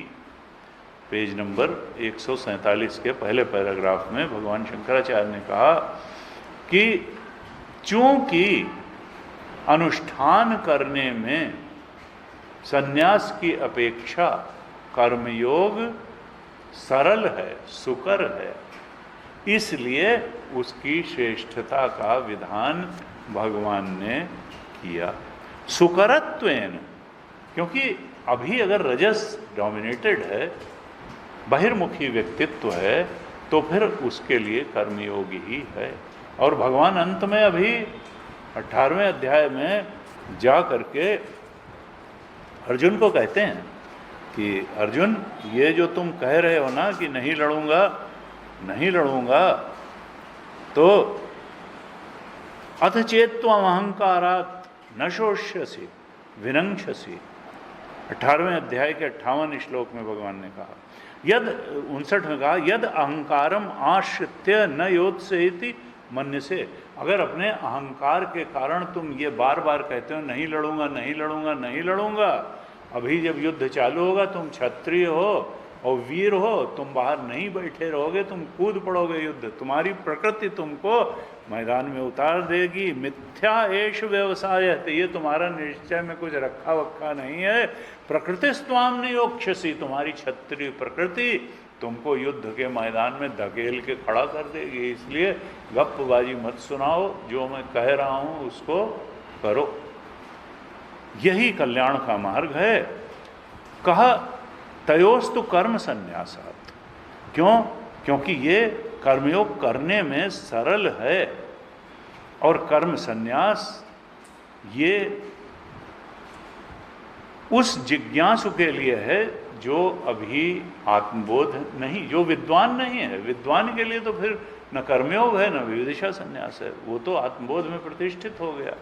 पेज नंबर 147 के पहले पैराग्राफ में भगवान शंकराचार्य ने कहा कि चूंकि अनुष्ठान करने में संन्यास की अपेक्षा कर्मयोग सरल है, सुकर है, इसलिए उसकी श्रेष्ठता का विधान भगवान ने किया। सुकरत्वेन, क्योंकि अभी अगर रजस डोमिनेटेड है, बहिर्मुखी व्यक्तित्व है, तो फिर उसके लिए कर्मयोग ही है। और भगवान अंत में अभी 18वें अध्याय में जा करके अर्जुन को कहते हैं कि अर्जुन, ये जो तुम कह रहे हो ना कि नहीं लड़ूंगा नहीं लड़ूंगा, तो अथ चेत्त्वम् अहंकारात् न शोष्यसि विनंक्षसि। 18वें अध्याय के 58 श्लोक में भगवान ने कहा, यद 59 में कहा, यद अहंकारम आश्रित्य न योत्सेति मन्यसे। अगर अपने अहंकार के कारण तुम ये बार बार कहते हो नहीं लड़ूंगा नहीं लड़ूंगा नहीं लड़ूंगा, अभी जब युद्ध चालू होगा तुम क्षत्रिय हो और वीर हो, तुम बाहर नहीं बैठे रहोगे, तुम कूद पड़ोगे युद्ध, तुम्हारी प्रकृति तुमको मैदान में उतार देगी। मिथ्या एष व्यवसाय, तो ये तुम्हारा निश्चय में कुछ रखा वक्का नहीं है। प्रकृति स्वाम नियोक्षसी, तुम्हारी क्षत्रिय प्रकृति तुमको युद्ध के मैदान में धकेल के खड़ा कर देगी। इसलिए गप्पबाजी मत सुनाओ, जो मैं कह रहा हूं उसको करो, यही कल्याण का मार्ग है। कहा तयोस्तु कर्म संन्यासात्, क्यों? क्योंकि ये कर्मयोग करने में सरल है, और कर्म संन्यास ये उस जिज्ञासु के लिए है जो अभी आत्मबोध नहीं, जो विद्वान नहीं है। विद्वान के लिए तो फिर न कर्मयोग है न विविदिशा संन्यास है, वो तो आत्मबोध में प्रतिष्ठित हो गया।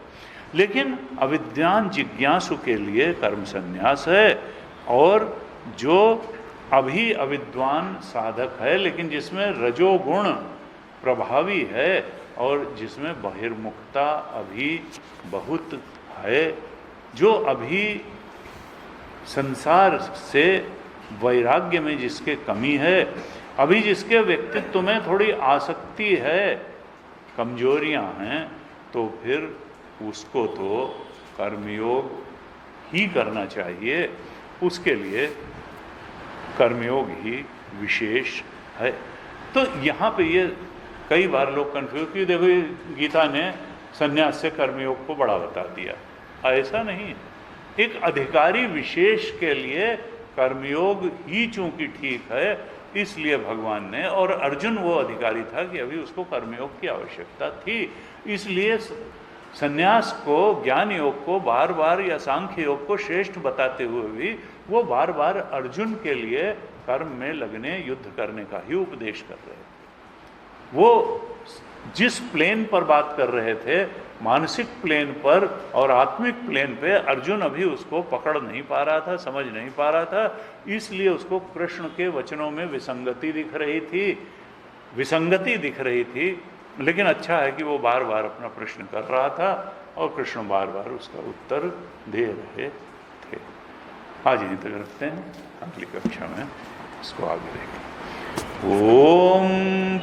लेकिन अविद्वान जिज्ञासु के लिए कर्म संन्यास है, और जो अभी अविद्वान साधक है लेकिन जिसमें रजोगुण प्रभावी है और जिसमें बहिर्मुखता अभी बहुत है, जो अभी संसार से वैराग्य में जिसके कमी है, अभी जिसके व्यक्तित्व में थोड़ी आसक्ति है, कमजोरियां हैं, तो फिर उसको तो कर्मयोग ही करना चाहिए। उसके लिए कर्मयोग ही विशेष है। तो यहाँ पे ये कई बार लोग कन्फ्यूज, कि देखो गीता ने संन्यास से कर्मयोग को बड़ा बता दिया, ऐसा नहीं। एक अधिकारी विशेष के लिए कर्मयोग ही चूंकि ठीक है, इसलिए भगवान ने, और अर्जुन वो अधिकारी था कि अभी उसको कर्मयोग की आवश्यकता थी, इसलिए संन्यास को, ज्ञान योग को बार बार या सांख्य योग को श्रेष्ठ बताते हुए भी वो बार बार अर्जुन के लिए कर्म में लगने, युद्ध करने का ही उपदेश कर रहे हैं। वो जिस प्लेन पर बात कर रहे थे, मानसिक प्लेन पर और आत्मिक प्लेन पे, अर्जुन अभी उसको पकड़ नहीं पा रहा था, समझ नहीं पा रहा था, इसलिए उसको कृष्ण के वचनों में विसंगति दिख रही थी। लेकिन अच्छा है कि वो बार बार अपना प्रश्न कर रहा था और कृष्ण बार बार उसका उत्तर दे रहे थे। आज यहीं तक रखते हैं, अगली कक्षा में इसको आगे देखें। ओम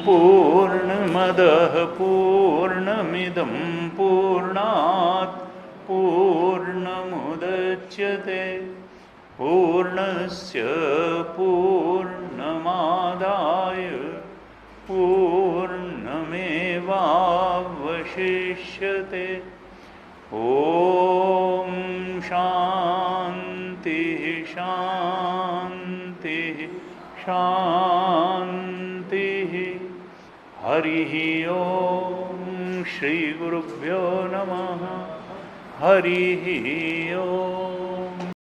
पूर्णमदः पूर्णमिदं पूर्णात् पूर्णमुदच्यते पूर्णस्य पूर्णमादाय पूर्णमेवावशिष्यते। ओम शांति शांति शांति। हरिः ओम श्री गुरुभ्यो नमः। हरिः ओम।